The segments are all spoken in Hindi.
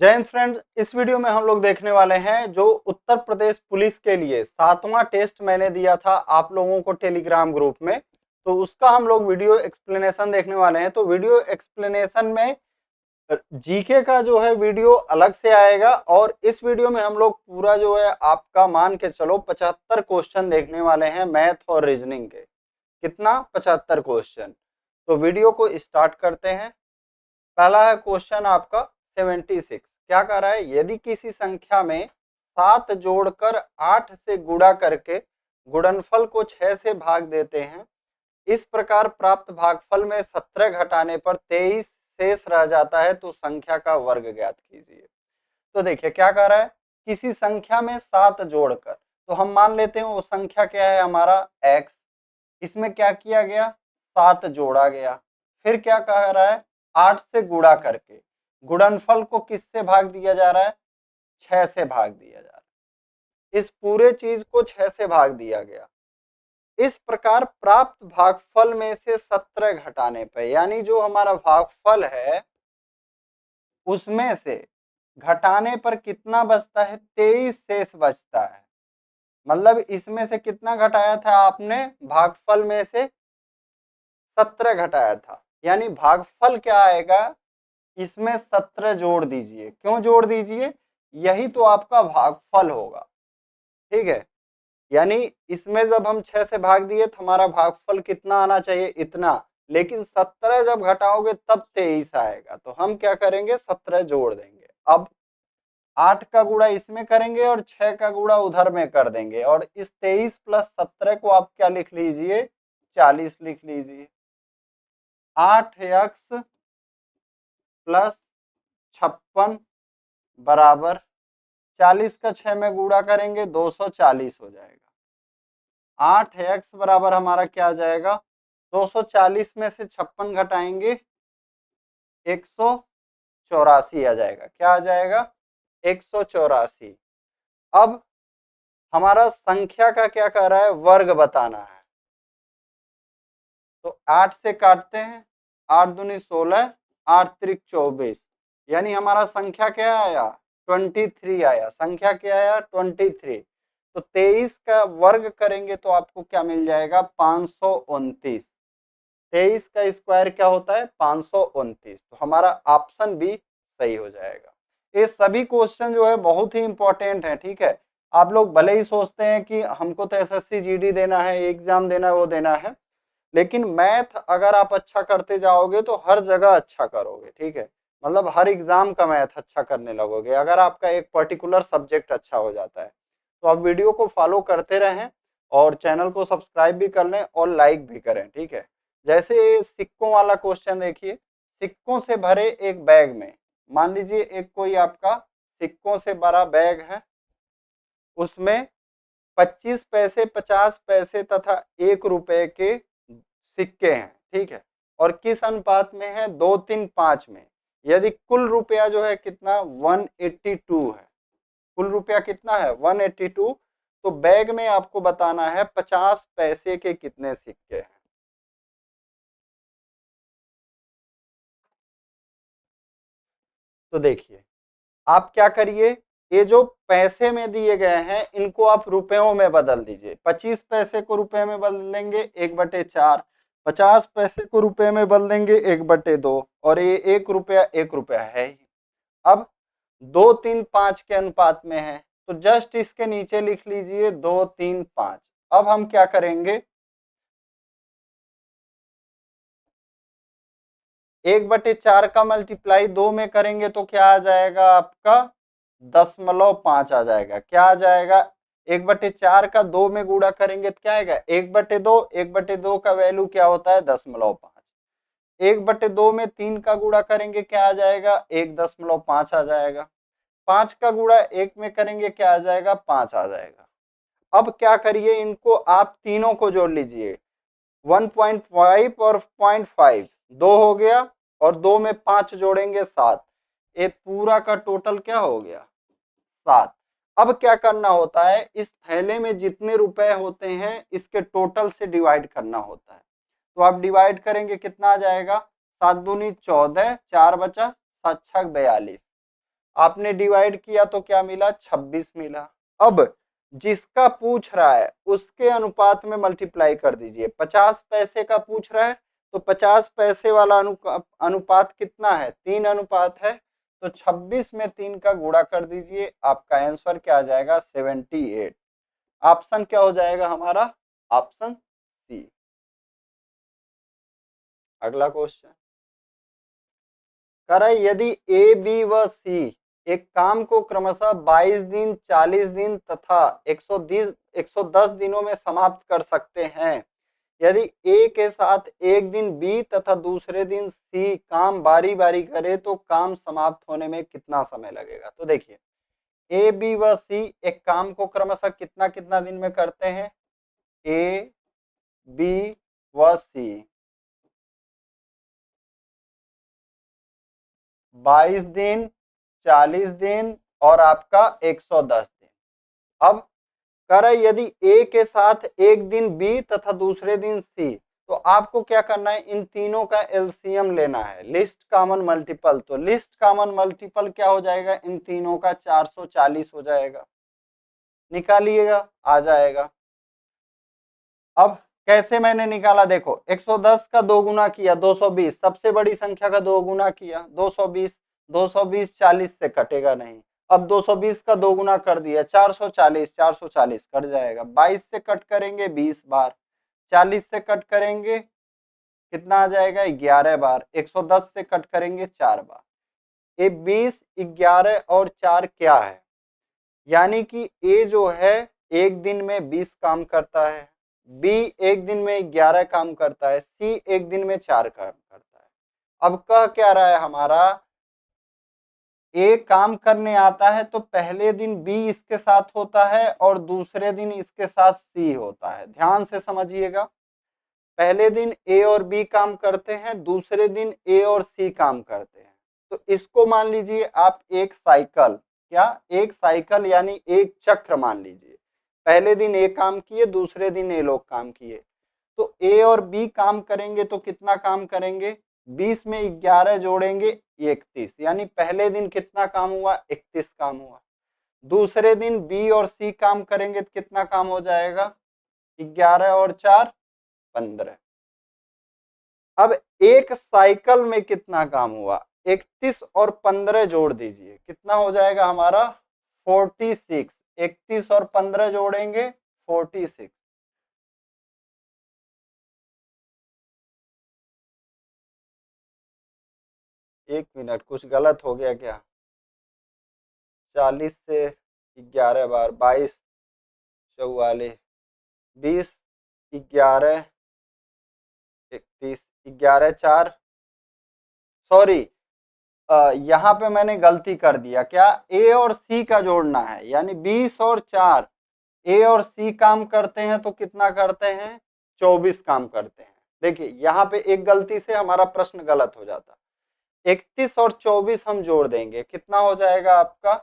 जय हिंद फ्रेंड्स। इस वीडियो में हम लोग देखने वाले हैं जो उत्तर प्रदेश पुलिस के लिए 7वां टेस्ट मैंने दिया था आप लोगों को टेलीग्राम ग्रुप में। तो उसका हम लोग वीडियो एक्सप्लेनेशन देखने वाले हैं। तो वीडियो एक्सप्लेनेशन में जीके का जो है वीडियो अलग से आएगा और इस वीडियो में हम लोग पूरा जो है आपका मान के चलो 75 क्वेश्चन देखने वाले हैं मैथ और रीजनिंग के। कितना? 75 क्वेश्चन। तो वीडियो को स्टार्ट करते हैं। पहला है क्वेश्चन आपका 76। क्या कह रहा है? यदि किसी संख्या में 7 जोड़कर 8 से गुणा करके गुणनफल को 6 से भाग देते हैं, इस प्रकार प्राप्त भागफल में 17 घटाने पर 23 शेष रह जाता है, तो संख्या का वर्ग ज्ञात कीजिए। तो देखिए क्या कह रहा है, किसी संख्या में 7 जोड़कर, तो हम मान लेते हैं वो संख्या क्या है हमारा x। इसमें क्या किया गया, 7 जोड़ा गया। फिर क्या कह रहा है, 8 से गुणा करके गुणनफल को किससे भाग दिया जा रहा है, 6 से भाग दिया जा रहा है। इस पूरे चीज को 6 से भाग दिया गया। इस प्रकार प्राप्त भागफल में से 17 घटाने पर, यानी जो हमारा भागफल है उसमें से घटाने पर कितना बचता है, 23 शेष बचता है। मतलब इसमें से कितना घटाया था आपने, भागफल में से 17 घटाया था, यानी भागफल क्या आएगा, इसमें 17 जोड़ दीजिए। क्यों जोड़ दीजिए, यही तो आपका भागफल होगा। ठीक है, यानी इसमें जब हम 6 से भाग दिए तो हमारा भागफल कितना आना चाहिए, इतना। लेकिन 17 जब घटाओगे तब 23 आएगा, तो हम क्या करेंगे, 17 जोड़ देंगे। अब 8 का गुणा इसमें करेंगे और 6 का गुणा उधर में कर देंगे, और इस 23 प्लस 17 को आप क्या लिख लीजिए, 40 लिख लीजिए। 8x प्लस 56 बराबर 40 का 6 में गुणा करेंगे 240 हो जाएगा। 8x बराबर हमारा क्या आ जाएगा, 240 में से 56 घटाएंगे 184 आ जाएगा। क्या आ जाएगा, 184। अब हमारा संख्या का क्या कह रहा है, वर्ग बताना है। तो 8 से काटते हैं, 8 दूनी 16, 8 त्रिक 24, यानी हमारा संख्या क्या आया, 23 आया। संख्या क्या आया, 23। तो 23 का वर्ग करेंगे तो आपको क्या मिल जाएगा, 529। 23 का स्क्वायर क्या होता है, 529। तो हमारा ऑप्शन बी सही हो जाएगा। ये सभी क्वेश्चन जो है बहुत ही इंपॉर्टेंट है। ठीक है, आप लोग भले ही सोचते हैं कि हमको तो एसएससी जीडी देना है, एग्जाम देना है, वो देना है, लेकिन मैथ अगर आप अच्छा करते जाओगे तो हर जगह अच्छा करोगे। ठीक है, मतलब हर एग्जाम का मैथ अच्छा करने लगोगे अगर आपका एक पर्टिकुलर सब्जेक्ट अच्छा हो जाता है। तो आप वीडियो को फॉलो करते रहें और चैनल को सब्सक्राइब भी कर लें और लाइक भी करें। ठीक है, जैसे सिक्कों वाला क्वेश्चन देखिए, सिक्कों से भरे एक बैग में, मान लीजिए एक कोई आपका सिक्कों से भरा बैग है, उसमें 25 पैसे, 50 पैसे तथा 1 रुपए के सिक्के हैं। ठीक है, और किस अनुपात में है, 2-3-5 में। यदि कुल रुपया जो है कितना, 182 है। कुल रुपया कितना है, 182। तो बैग में आपको बताना है 50 पैसे के कितने सिक्के हैं। तो देखिए आप क्या करिए, ये जो पैसे में दिए गए हैं इनको आप रुपयों में बदल दीजिए। 25 पैसे को रुपए में बदल देंगे 1/4, 50 पैसे को रुपए में बदल देंगे 1/2, और ये 1 रुपया है ही। अब 2-3-5 के अनुपात में है, तो जस्ट इसके नीचे लिख लीजिए 2-3-5। अब हम क्या करेंगे, 1/4 का मल्टीप्लाई 2 में करेंगे तो क्या आ जाएगा आपका, 0.5 आ जाएगा। क्या आ जाएगा, 1/4 का 2 में गुणा करेंगे तो क्या आएगा, 1/2। 1/2 का वैल्यू क्या होता है, 0.5। 1/2 में 3 का गुणा करेंगे क्या आ जाएगा, 1.5 आ जाएगा। 5 का गुणा 1 में करेंगे क्या आ जाएगा, 5 आ जाएगा। अब क्या करिए, इनको आप तीनों को जोड़ लीजिए, 1.5 और 0.5, 2 हो गया, और 2 में 5 जोड़ेंगे 7। ये पूरा का टोटल क्या हो गया, 7। अब क्या करना होता है, इस थैले में जितने रुपए होते हैं इसके टोटल से डिवाइड करना होता है। तो आप डिवाइड करेंगे कितना आ जाएगा, 7 दूनी 14, 4 बचा, 7 छक 42। आपने डिवाइड किया तो क्या मिला, 26 मिला। अब जिसका पूछ रहा है उसके अनुपात में मल्टीप्लाई कर दीजिए। 50 पैसे का पूछ रहा है तो 50 पैसे वाला अनुपात कितना है, 3 अनुपात है, तो 26 में 3 का गुणा कर दीजिए, आपका आंसर क्या आ जाएगा, 78। ऑप्शन क्या हो जाएगा हमारा, ऑप्शन सी। अगला क्वेश्चन कह रहा है यदि ए, बी व सी एक काम को क्रमशः 22 दिन, 40 दिन तथा 110 दिनों में समाप्त कर सकते हैं, यदि ए के साथ एक दिन बी तथा दूसरे दिन सी काम बारी बारी करे तो काम समाप्त होने में कितना समय लगेगा। तो देखिए ए, बी व सी एक काम को क्रमशः कितना कितना दिन में करते हैं, ए, बी व सी 22 दिन, 40 दिन और आपका 110 दिन। अब कह रहा है यदि ए के साथ एक दिन बी तथा दूसरे दिन सी, तो आपको क्या करना है, इन तीनों का एलसीएम लेना है, लिस्ट कॉमन मल्टीपल। तो लिस्ट कॉमन मल्टीपल क्या हो जाएगा, इन तीनों का 440 हो जाएगा, निकालिएगा, आ जाएगा। अब कैसे मैंने निकाला, देखो 110 का 2 गुना किया 220, सबसे बड़ी संख्या का 2 गुना किया 220, 220 40 से कटेगा नहीं। अब 220 का 2 गुना कर दिया 440, 440 कट जाएगा, 22 से कट करेंगे 20 बार, 40 से कट करेंगे कितना आ जाएगा, 11 बार, 110 से कट करेंगे 4 बार। ये 20, 11 और 4 क्या है, यानी कि ए जो है एक दिन में 20 काम करता है, बी एक दिन में 11 काम करता है, सी एक दिन में 4 काम करता है। अब कह क्या रहा है हमारा, ए काम करने आता है तो पहले दिन बी इसके साथ होता है और दूसरे दिन इसके साथ सी होता है। ध्यान से समझिएगा, पहले दिन ए और बी काम करते हैं, दूसरे दिन ए और सी काम करते हैं। तो इसको मान लीजिए आप एक साइकिल, क्या, एक साइकिल यानी एक चक्र मान लीजिए। पहले दिन ए काम किए, दूसरे दिन ए लोग काम किए, तो ए और बी काम करेंगे तो कितना काम करेंगे, 20 में 11 जोड़ेंगे 31, यानी पहले दिन कितना काम हुआ, 31 काम हुआ। दूसरे दिन बी और सी काम करेंगे तो कितना काम हो जाएगा, 11 और 4 15। अब एक साइकिल में कितना काम हुआ, 31 और 15 जोड़ दीजिए, कितना हो जाएगा हमारा 46। 31 और 15 जोड़ेंगे 46। एक मिनट, कुछ गलत हो गया क्या, 40 से 11 बार 22, 44, 20, 11, 31, 11 4, सॉरी यहाँ पे मैंने गलती कर दिया, क्या, ए और सी का जोड़ना है, यानी 20 और 4, ए और सी काम करते हैं तो कितना करते हैं, 24 काम करते हैं। देखिए यहाँ पे एक गलती से हमारा प्रश्न गलत हो जाता, 31 और 24 हम जोड़ देंगे, कितना हो जाएगा आपका,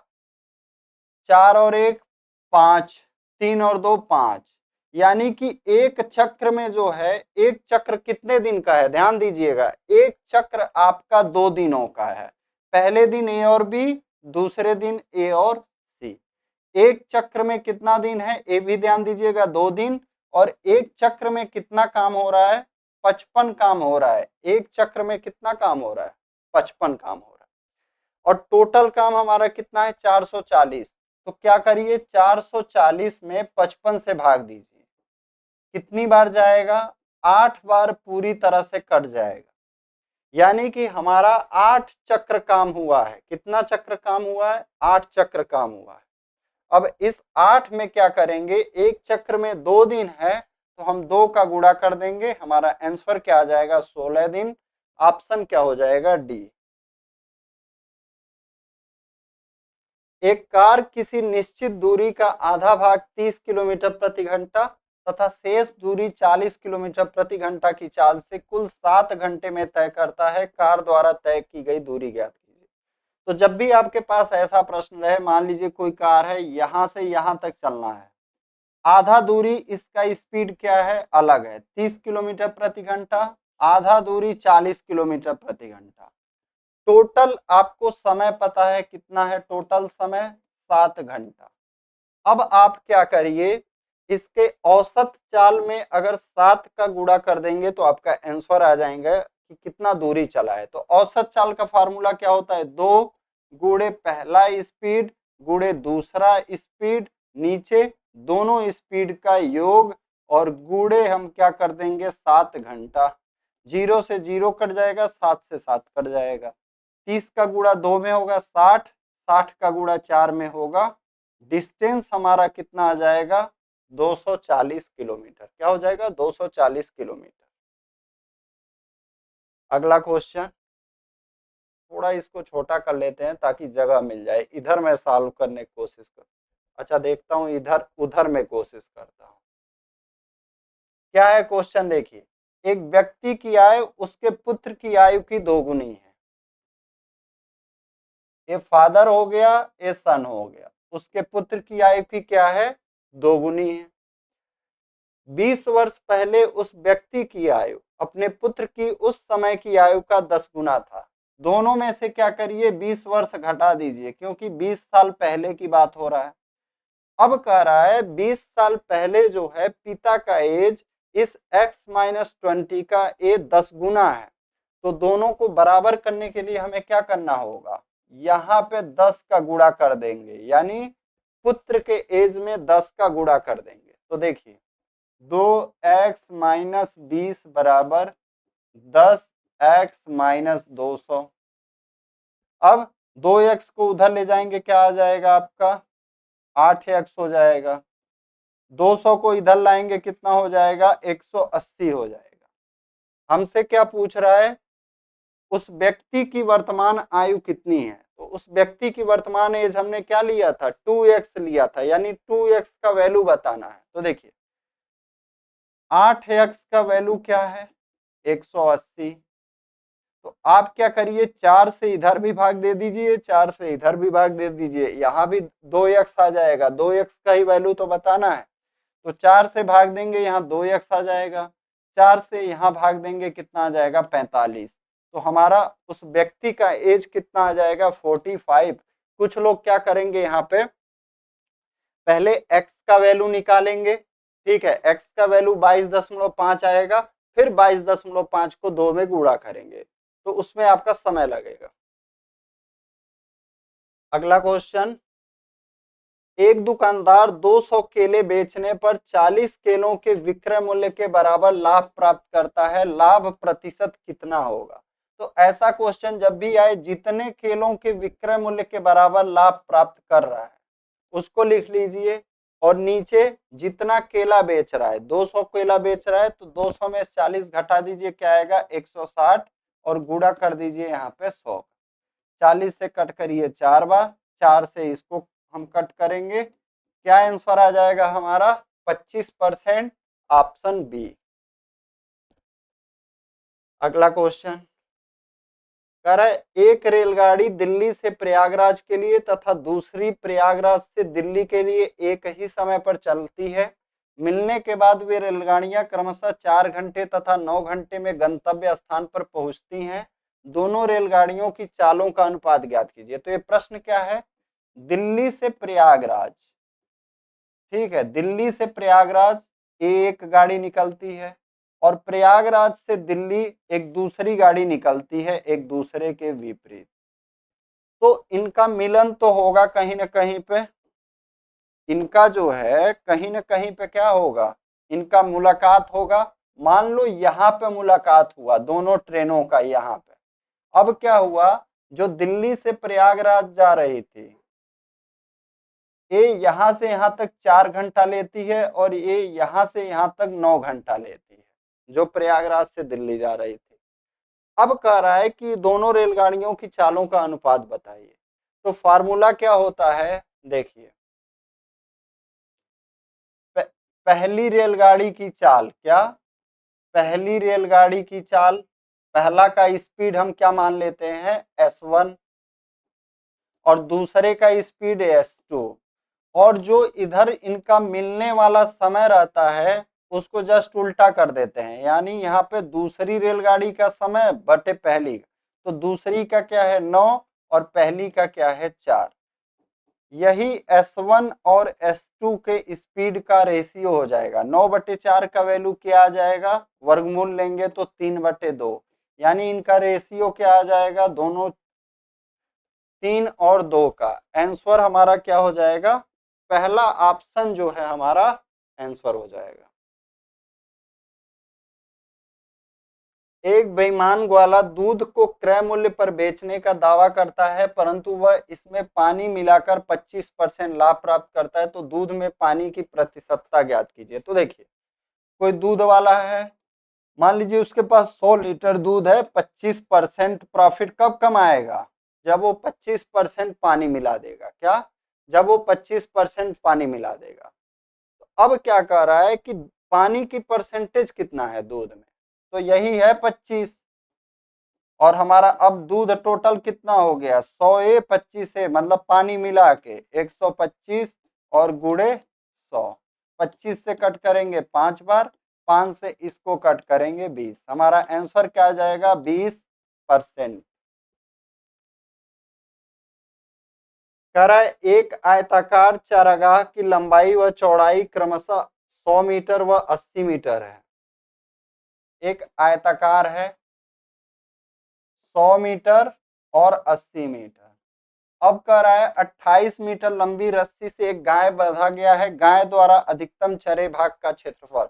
4 और 1 5, 3 और 2 5, यानी कि एक चक्र में जो है, एक चक्र कितने दिन का है, ध्यान दीजिएगा, एक चक्र आपका 2 दिनों का है। पहले दिन ए और बी, दूसरे दिन ए और सी। एक चक्र में कितना दिन है, ए भी ध्यान दीजिएगा 2 दिन, और एक चक्र में कितना काम हो रहा है, 55 काम हो रहा है। एक चक्र में कितना काम हो रहा है, 55 काम हो रहा है, और टोटल काम हमारा कितना है, 440। तो क्या करिए, 440 में 55 से भाग दीजिए, कितनी बार जाएगा, 8 बार पूरी तरह से कट जाएगा, यानी कि हमारा 8 चक्र काम हुआ है। कितना चक्र काम हुआ है, 8 चक्र काम हुआ है। अब इस 8 में क्या करेंगे, एक चक्र में 2 दिन है तो हम 2 का गुणा कर देंगे, हमारा आंसर क्या आ जाएगा, 16 दिन। ऑप्शन क्या हो जाएगा, डी। एक कार किसी निश्चित दूरी का आधा भाग 30 किलोमीटर प्रति घंटा तथा शेष दूरी 40 किलोमीटर प्रति घंटा की चाल से कुल 7 घंटे में तय करता है, कार द्वारा तय की गई दूरी ज्ञात कीजिए। तो जब भी आपके पास ऐसा प्रश्न रहे, मान लीजिए कोई कार है, यहां से यहां तक चलना है, आधा दूरी इसका स्पीड क्या है, अलग है, 30 किलोमीटर प्रति घंटा, आधा दूरी 40 किलोमीटर प्रति घंटा, टोटल आपको समय पता है कितना है, टोटल समय 7 घंटा। अब आप क्या करिए, इसके औसत चाल में अगर 7 का गुणा कर देंगे तो आपका आंसर आ जाएगा कि कितना दूरी चला है। तो औसत चाल का फार्मूला क्या होता है, 2 गुणे पहला स्पीड गुणे दूसरा स्पीड, नीचे दोनों स्पीड का योग और गुणे हम क्या कर देंगे 7 घंटा। 0 से 0 कट जाएगा, 7 से 7 कट जाएगा। 30 का गुणा 2 में होगा 60, 60 का गुणा 4 में होगा। डिस्टेंस हमारा कितना आ जाएगा, 240 किलोमीटर। क्या हो जाएगा, 240 किलोमीटर। अगला क्वेश्चन, थोड़ा इसको छोटा कर लेते हैं ताकि जगह मिल जाए। इधर मैं सॉल्व करने की कोशिश कर, अच्छा देखता हूं इधर उधर में कोशिश करता हूं। क्या है क्वेश्चन, देखिए एक व्यक्ति की आयु उसके पुत्र की आयु की दोगुनी है। ये फादर हो गया, ये सन हो गया, उसके पुत्र की आयु की क्या है, दोगुनी है। 20 वर्ष पहले उस व्यक्ति की आयु अपने पुत्र की उस समय की आयु का 10 गुना था। दोनों में से क्या करिए, 20 वर्ष घटा दीजिए क्योंकि 20 साल पहले की बात हो रहा है। अब कह रहा है 20 साल पहले जो है पिता का एज इस x-20 का ए 10 गुना है। तो दोनों को बराबर करने के लिए हमें क्या करना होगा, यहाँ पे 10 का गुणा कर देंगे, यानी पुत्र के एज में 10 का गुणा कर देंगे। तो देखिए 2x-20 बराबर 10x-200। अब 2x को उधर ले जाएंगे, क्या आ जाएगा आपका 8x हो जाएगा। 200 को इधर लाएंगे कितना हो जाएगा, 180 हो जाएगा। हमसे क्या पूछ रहा है, उस व्यक्ति की वर्तमान आयु कितनी है। तो उस व्यक्ति की वर्तमान एज हमने क्या लिया था, 2x लिया था, यानी 2x का वैल्यू बताना है। तो देखिए 8x का वैल्यू क्या है, 180। तो आप क्या करिए, 4 से इधर भी भाग दे दीजिए, 4 से इधर भी भाग दे दीजिए, यहाँ भी 2x आ जाएगा। 2x का ही वैल्यू तो बताना है, तो 4 से भाग देंगे, यहाँ 2x आ जाएगा। 4 से यहाँ भाग देंगे, कितना आ जाएगा 45। तो हमारा उस व्यक्ति का एज कितना आ जाएगा 45। कुछ लोग क्या करेंगे, यहाँ पे पहले x का वैल्यू निकालेंगे, ठीक है, x का वैल्यू 22.5 आएगा, फिर 22.5 को 2 में गुणा करेंगे, तो उसमें आपका समय लगेगा। अगला क्वेश्चन, एक दुकानदार 200 केले बेचने पर 40 केलों के विक्रय मूल्य के बराबर लाभ प्राप्त करता है, लाभ प्रतिशत कितना होगा। तो ऐसा क्वेश्चन जब भी आए, जितने केलों के विक्रय मूल्य के बराबर लाभ प्राप्त कर रहा है उसको लिख लीजिए, और नीचे जितना केला बेच रहा है, 200 केला बेच रहा है, तो 200 में 40 घटा दीजिए, क्या आएगा 160, और गुणा कर दीजिए यहाँ पे 100। 40 से कट करिए 4 बार, 4 से इसको हम कट करेंगे, क्या आंसर आ जाएगा हमारा 25%, ऑप्शन बी। अगला क्वेश्चन कह रहा है, एक रेलगाड़ी दिल्ली से प्रयागराज के लिए तथा दूसरी प्रयागराज से दिल्ली के लिए एक ही समय पर चलती है। मिलने के बाद वे रेलगाड़ियां क्रमशः 4 घंटे तथा 9 घंटे में गंतव्य स्थान पर पहुंचती हैं। दोनों रेलगाड़ियों की चालों का अनुपात ज्ञात कीजिए। तो ये प्रश्न क्या है, दिल्ली से प्रयागराज, ठीक है, दिल्ली से प्रयागराज एक गाड़ी निकलती है, और प्रयागराज से दिल्ली एक दूसरी गाड़ी निकलती है, एक दूसरे के विपरीत। तो इनका मिलन तो होगा कहीं ना कहीं पे, इनका जो है कहीं ना कहीं पे क्या होगा, इनका मुलाकात होगा। मान लो यहाँ पे मुलाकात हुआ दोनों ट्रेनों का, यहाँ पे अब क्या हुआ, जो दिल्ली से प्रयागराज जा रही थी ये यहां से यहां तक 4 घंटा लेती है, और ये यहां से यहां तक 9 घंटा लेती है, जो प्रयागराज से दिल्ली जा रही थी। अब कह रहा है कि दोनों रेलगाड़ियों की चालों का अनुपात बताइए। तो फार्मूला क्या होता है, देखिए पहली रेलगाड़ी की चाल, क्या पहली रेलगाड़ी की चाल, पहला का स्पीड हम क्या मान लेते हैं s1, और दूसरे का स्पीड s2, और जो इधर इनका मिलने वाला समय रहता है उसको जस्ट उल्टा कर देते हैं, यानी यहाँ पे दूसरी रेलगाड़ी का समय बटे पहली, तो दूसरी का क्या है 9 और पहली का क्या है 4। यही S1 और S2 के स्पीड का रेशियो हो जाएगा। 9/4 का वैल्यू क्या आ जाएगा, वर्गमूल लेंगे तो 3/2, यानी इनका रेशियो क्या आ जाएगा, दोनों 3 और 2 का। आंसर हमारा क्या हो जाएगा, पहला ऑप्शन जो है हमारा आंसर हो जाएगा। एक बेईमान ग्वाला दूध को क्रय मूल्य पर बेचने का दावा करता है, परंतु वह इसमें पानी मिलाकर 25% लाभ प्राप्त करता है, तो दूध में पानी की प्रतिशतता ज्ञात कीजिए। तो देखिए, कोई दूध वाला है, मान लीजिए उसके पास 100 लीटर दूध है, 25% प्रॉफिट कब कमाएगा, जब वो 25% पानी मिला देगा। क्या, जब वो 25% पानी मिला देगा। तो अब क्या कह रहा है कि पानी की परसेंटेज कितना है दूध में, तो यही है 25। और हमारा अब दूध टोटल कितना हो गया, 100 25 मतलब पानी मिला के 125 और गुड़े 100। 25 से कट करेंगे 5 बार, 5 से इसको कट करेंगे 20। हमारा आंसर क्या आ जाएगा, 20%। कह रहा है एक आयताकार चारागाह की लंबाई व चौड़ाई क्रमशः 100 मीटर व 80 मीटर है। एक आयताकार है 100 मीटर और 80 मीटर। अब कह रहा है 28 मीटर लंबी रस्सी से एक गाय बांधा गया है, गाय द्वारा अधिकतम चरे भाग का क्षेत्रफल।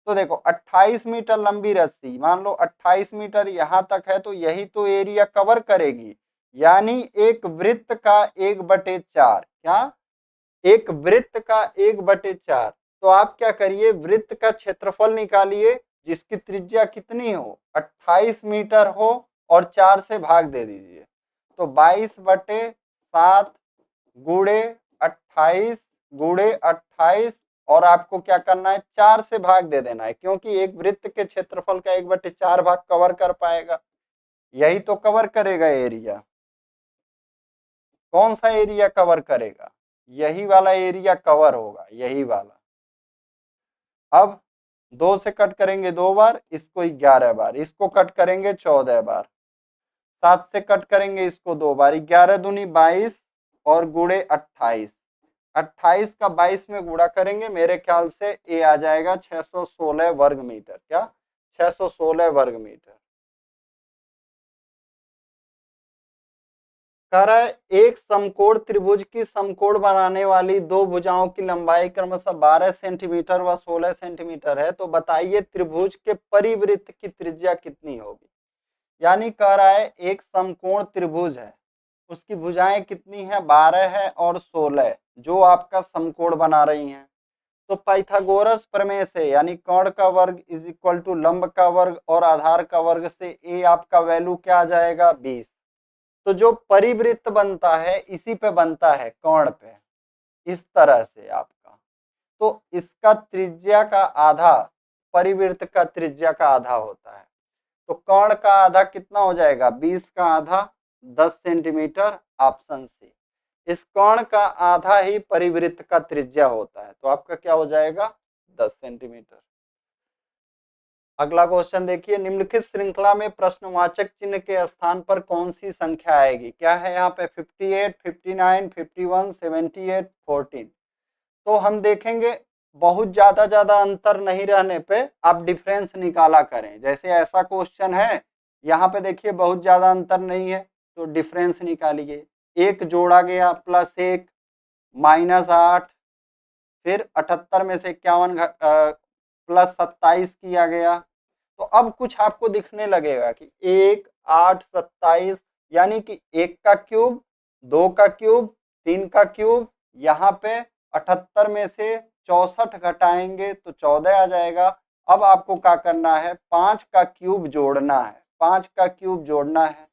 तो देखो 28 मीटर लंबी रस्सी, मान लो 28 मीटर यहां तक है, तो यही तो एरिया कवर करेगी, यानी एक वृत्त का 1/4। क्या, एक वृत्त का 1/4। तो आप क्या करिए, वृत्त का क्षेत्रफल निकालिए जिसकी त्रिज्या कितनी हो, 28 मीटर हो, और 4 से भाग दे दीजिए। तो 22/7 गुड़े 28 गुड़े 28, और आपको क्या करना है, 4 से भाग दे देना है, क्योंकि एक वृत्त के क्षेत्रफल का 1/4 भाग कवर कर पाएगा, यही तो कवर करेगा एरिया। कौन सा एरिया कवर करेगा, यही वाला एरिया कवर होगा, यही वाला। अब 2 से कट करेंगे 2 बार, इसको 11 बार, इसको कट करेंगे 14 बार, 7 से कट करेंगे इसको 2 बार, 11 दूनी 22 और गुड़े 28। 28 का 22 में गुणा करेंगे, मेरे ख्याल से ये आ जाएगा 616 वर्ग मीटर। क्या, 616 वर्ग मीटर। कह रहा है एक समकोण त्रिभुज की समकोण बनाने वाली दो भुजाओं की लंबाई क्रमशः 12 सेंटीमीटर व 16 सेंटीमीटर है, तो बताइए त्रिभुज के परिवृत्त की त्रिज्या कितनी होगी। यानी कह रहा है एक समकोण त्रिभुज है, उसकी भुजाएं कितनी है, 12 है और 16, जो आपका समकोण बना रही हैं। तो पाइथागोरस प्रमेय से, यानी कर्ण का वर्ग इज इक्वल टू लंब का वर्ग और आधार का वर्ग से ए आपका वैल्यू क्या आ जाएगा, 20। तो जो परिवृत्त बनता है इसी पे बनता है, कर्ण पे, इस तरह से आपका। तो इसका त्रिज्या का आधा परिवृत्त का त्रिज्या का आधा होता है। तो कर्ण का आधा कितना हो जाएगा, 20 का आधा 10 सेंटीमीटर, ऑप्शन सी। इस कर्ण का आधा ही परिवृत्त का त्रिज्या होता है, तो आपका क्या हो जाएगा, 10 सेंटीमीटर। अगला क्वेश्चन देखिए, निम्नलिखित श्रृंखला में प्रश्नवाचक चिन्ह के स्थान पर कौन सी संख्या आएगी। क्या है यहाँ पे, 58, 59, 51, 78, 14। तो हम देखेंगे बहुत ज्यादा अंतर नहीं रहने पे आप डिफरेंस निकाला करें। जैसे ऐसा क्वेश्चन है, यहाँ पे देखिए बहुत ज्यादा अंतर नहीं है, तो डिफरेंस निकालिए। एक जोड़ा गया +1 -8, फिर 78 में से 51 +27 किया गया। तो अब कुछ आपको दिखने लगेगा कि 1 8 27, यानी कि 1 का क्यूब, 2 का क्यूब, 3 का क्यूब, यहाँ पे 78 में से 64 घटाएंगे तो 14 आ जाएगा। अब आपको क्या करना है, 5 का क्यूब जोड़ना है, 5 का क्यूब जोड़ना है।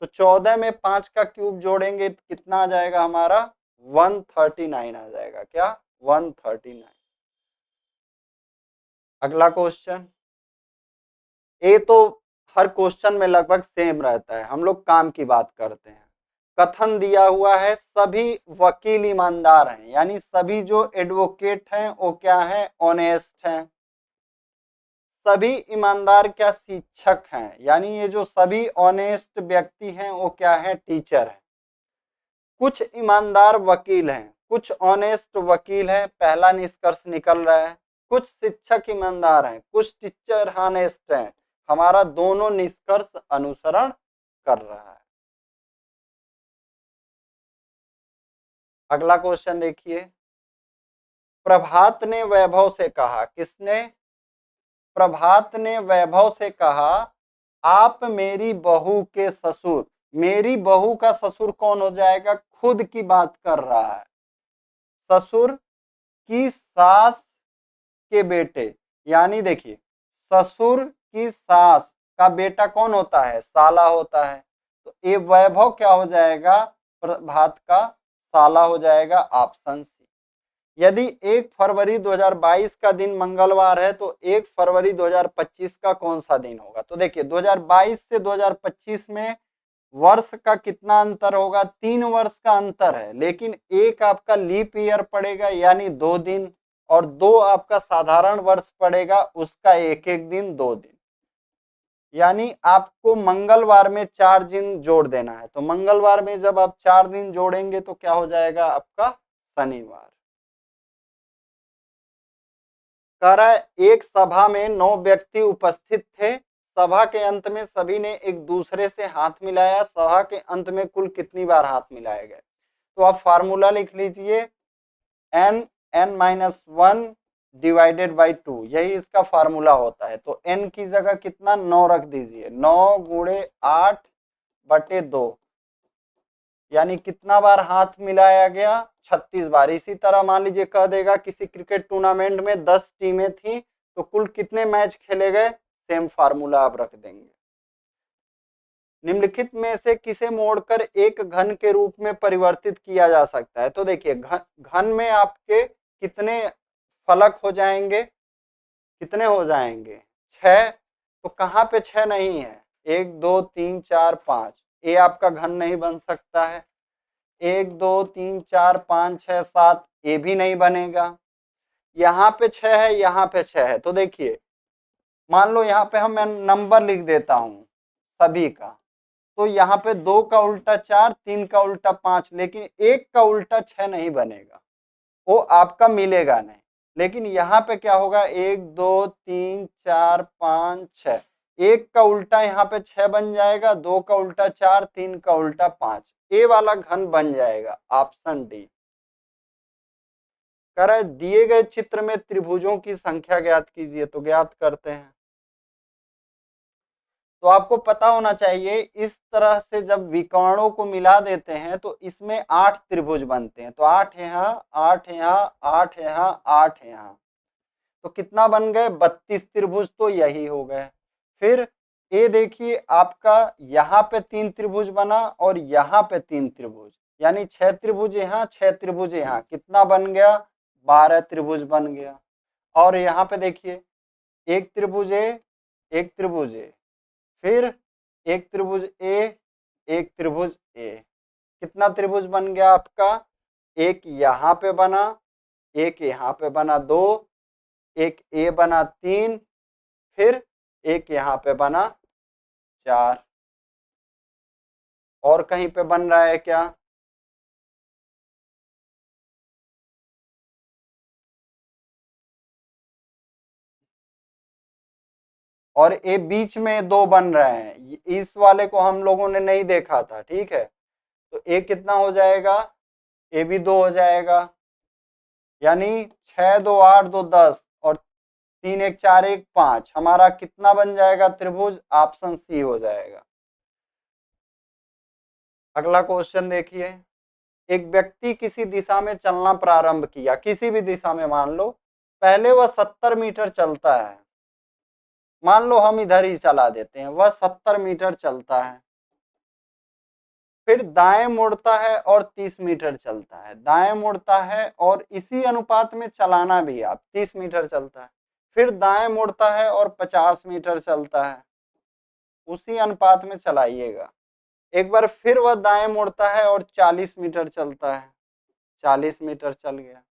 तो 14 में 5 का क्यूब जोड़ेंगे तो कितना आ जाएगा हमारा, 139 आ जाएगा। क्या, 139। अगला क्वेश्चन, ये तो हर क्वेश्चन में लगभग सेम रहता है, हम लोग काम की बात करते हैं। कथन दिया हुआ है सभी वकील ईमानदार हैं, यानी सभी जो एडवोकेट हैं वो क्या हैं, ऑनेस्ट हैं। सभी ईमानदार क्या शिक्षक हैं, यानी ये जो सभी ऑनेस्ट व्यक्ति हैं वो क्या है, टीचर हैं। कुछ ईमानदार वकील हैं, कुछ ऑनेस्ट वकील हैं, पहला निष्कर्ष निकल रहा है। कुछ शिक्षक ईमानदार हैं, कुछ टीचर ऑनेस्ट हैं, हमारा दोनों निष्कर्ष अनुसरण कर रहा है। अगला क्वेश्चन देखिए, प्रभात ने वैभव से कहा, किसने, प्रभात ने वैभव से कहा, आप मेरी बहू के ससुर, मेरी बहू का ससुर कौन हो जाएगा, खुद की बात कर रहा है, ससुर की सास के बेटे, यानी देखिए ससुर की सास का बेटा कौन होता है, साला होता है। तो ये वैभव क्या हो जाएगा, प्रभात का साला हो जाएगा, ऑप्शन सी। यदि 1 फरवरी 2022 का दिन मंगलवार है तो 1 फरवरी 2025 का कौन सा दिन होगा। तो देखिए 2022 से 2025 में वर्ष का कितना अंतर होगा, 3 वर्ष का अंतर है, लेकिन एक आपका लीप ईयर पड़ेगा यानी 2 दिन, और 2 आपका साधारण वर्ष पड़ेगा, उसका एक एक दिन 2 दिन, यानी आपको मंगलवार में 4 दिन जोड़ देना है। तो मंगलवार में जब आप 4 दिन जोड़ेंगे तो क्या हो जाएगा आपका शनिवार। कह रहा है एक सभा में 9 व्यक्ति उपस्थित थे, सभा के अंत में सभी ने एक दूसरे से हाथ मिलाया, सभा के अंत में कुल कितनी बार हाथ मिलाए गए। तो आप फार्मूला लिख लीजिए, n(n-1) डिवाइडेड बाई 2, यही इसका फार्मूला होता है। तो n की जगह कितना 9 रख दीजिए, 9 गुणे 8 बटे 2, यानी कितना बार हाथ मिलाया गया, 36 बार। इसी तरह मान लीजिए कह देगा किसी क्रिकेट टूर्नामेंट में 10 टीमें थी तो कुल कितने मैच खेले गए, सेम फार्मूला आप रख देंगे। निम्नलिखित में से किसे मोड़कर एक घन के रूप में परिवर्तित किया जा सकता है। तो देखिए घन में आपके कितने फलक हो जाएंगे, कितने हो जाएंगे, 6। तो कहां पे 6 नहीं है, 1 2 3 4 5, ये आपका घन नहीं बन सकता है। 1 2 3 4 5 6 7, ये भी नहीं बनेगा। यहाँ पे 6 है, यहाँ पे 6 है। तो देखिए मान लो यहाँ पे मैं नंबर लिख देता हूं सभी का, तो यहाँ पे 2 का उल्टा 4, 3 का उल्टा 5, लेकिन 1 का उल्टा 6 नहीं बनेगा, वो आपका मिलेगा नहीं। लेकिन यहाँ पे क्या होगा, 1 2 3 4 5 6, 1 का उल्टा यहाँ पे 6 बन जाएगा, 2 का उल्टा 4, 3 का उल्टा 5, ए वाला घन बन जाएगा, ऑप्शन डी। कह रहा है दिए गए चित्र में त्रिभुजों की संख्या ज्ञात कीजिए। तो ज्ञात करते हैं। तो आपको पता होना चाहिए इस तरह से जब विकर्णों को मिला देते हैं तो इसमें 8 त्रिभुज बनते हैं। तो 8 यहाँ, 8 यहाँ, 8 यहाँ, 8 यहाँ, तो कितना बन गए, 32 त्रिभुज। तो यही हो गए। फिर ये देखिए आपका यहाँ पे 3 त्रिभुज बना और यहाँ पे 3 त्रिभुज, यानी 6 त्रिभुज यहाँ, 6 त्रिभुज यहाँ, कितना बन गया, 12 त्रिभुज बन गया। और यहाँ पे देखिए एक त्रिभुज ए, एक त्रिभुज ए, फिर एक त्रिभुज ए, एक त्रिभुज ए, कितना त्रिभुज बन गया आपका, एक यहाँ पे बना, एक यहाँ पे बना 2, एक ए बना 3, फिर एक यहाँ पे बना 4। और कहीं पे बन रहा है क्या, और ये बीच में 2 बन रहे हैं, इस वाले को हम लोगों ने नहीं देखा था, ठीक है। तो ए कितना हो जाएगा, ए भी 2 हो जाएगा, यानी 6 2 8 2 10 और 3 1 4 1 5, हमारा कितना बन जाएगा त्रिभुज, ऑप्शन सी हो जाएगा। अगला क्वेश्चन देखिए, एक व्यक्ति किसी दिशा में चलना प्रारंभ किया, किसी भी दिशा में मान लो, पहले वह 70 मीटर चलता है, मान लो हम इधर ही चला देते हैं, वह 70 मीटर चलता है, फिर दाएं मुड़ता है और 30 मीटर चलता है, दाएं मुड़ता है और इसी अनुपात में चलाना भी, आप 30 मीटर चलता है, फिर दाएं मुड़ता है और 50 मीटर चलता है, उसी अनुपात में चलाइएगा। एक बार फिर वह दाएं मुड़ता है और 40 मीटर चलता है, 40 मीटर चल गया,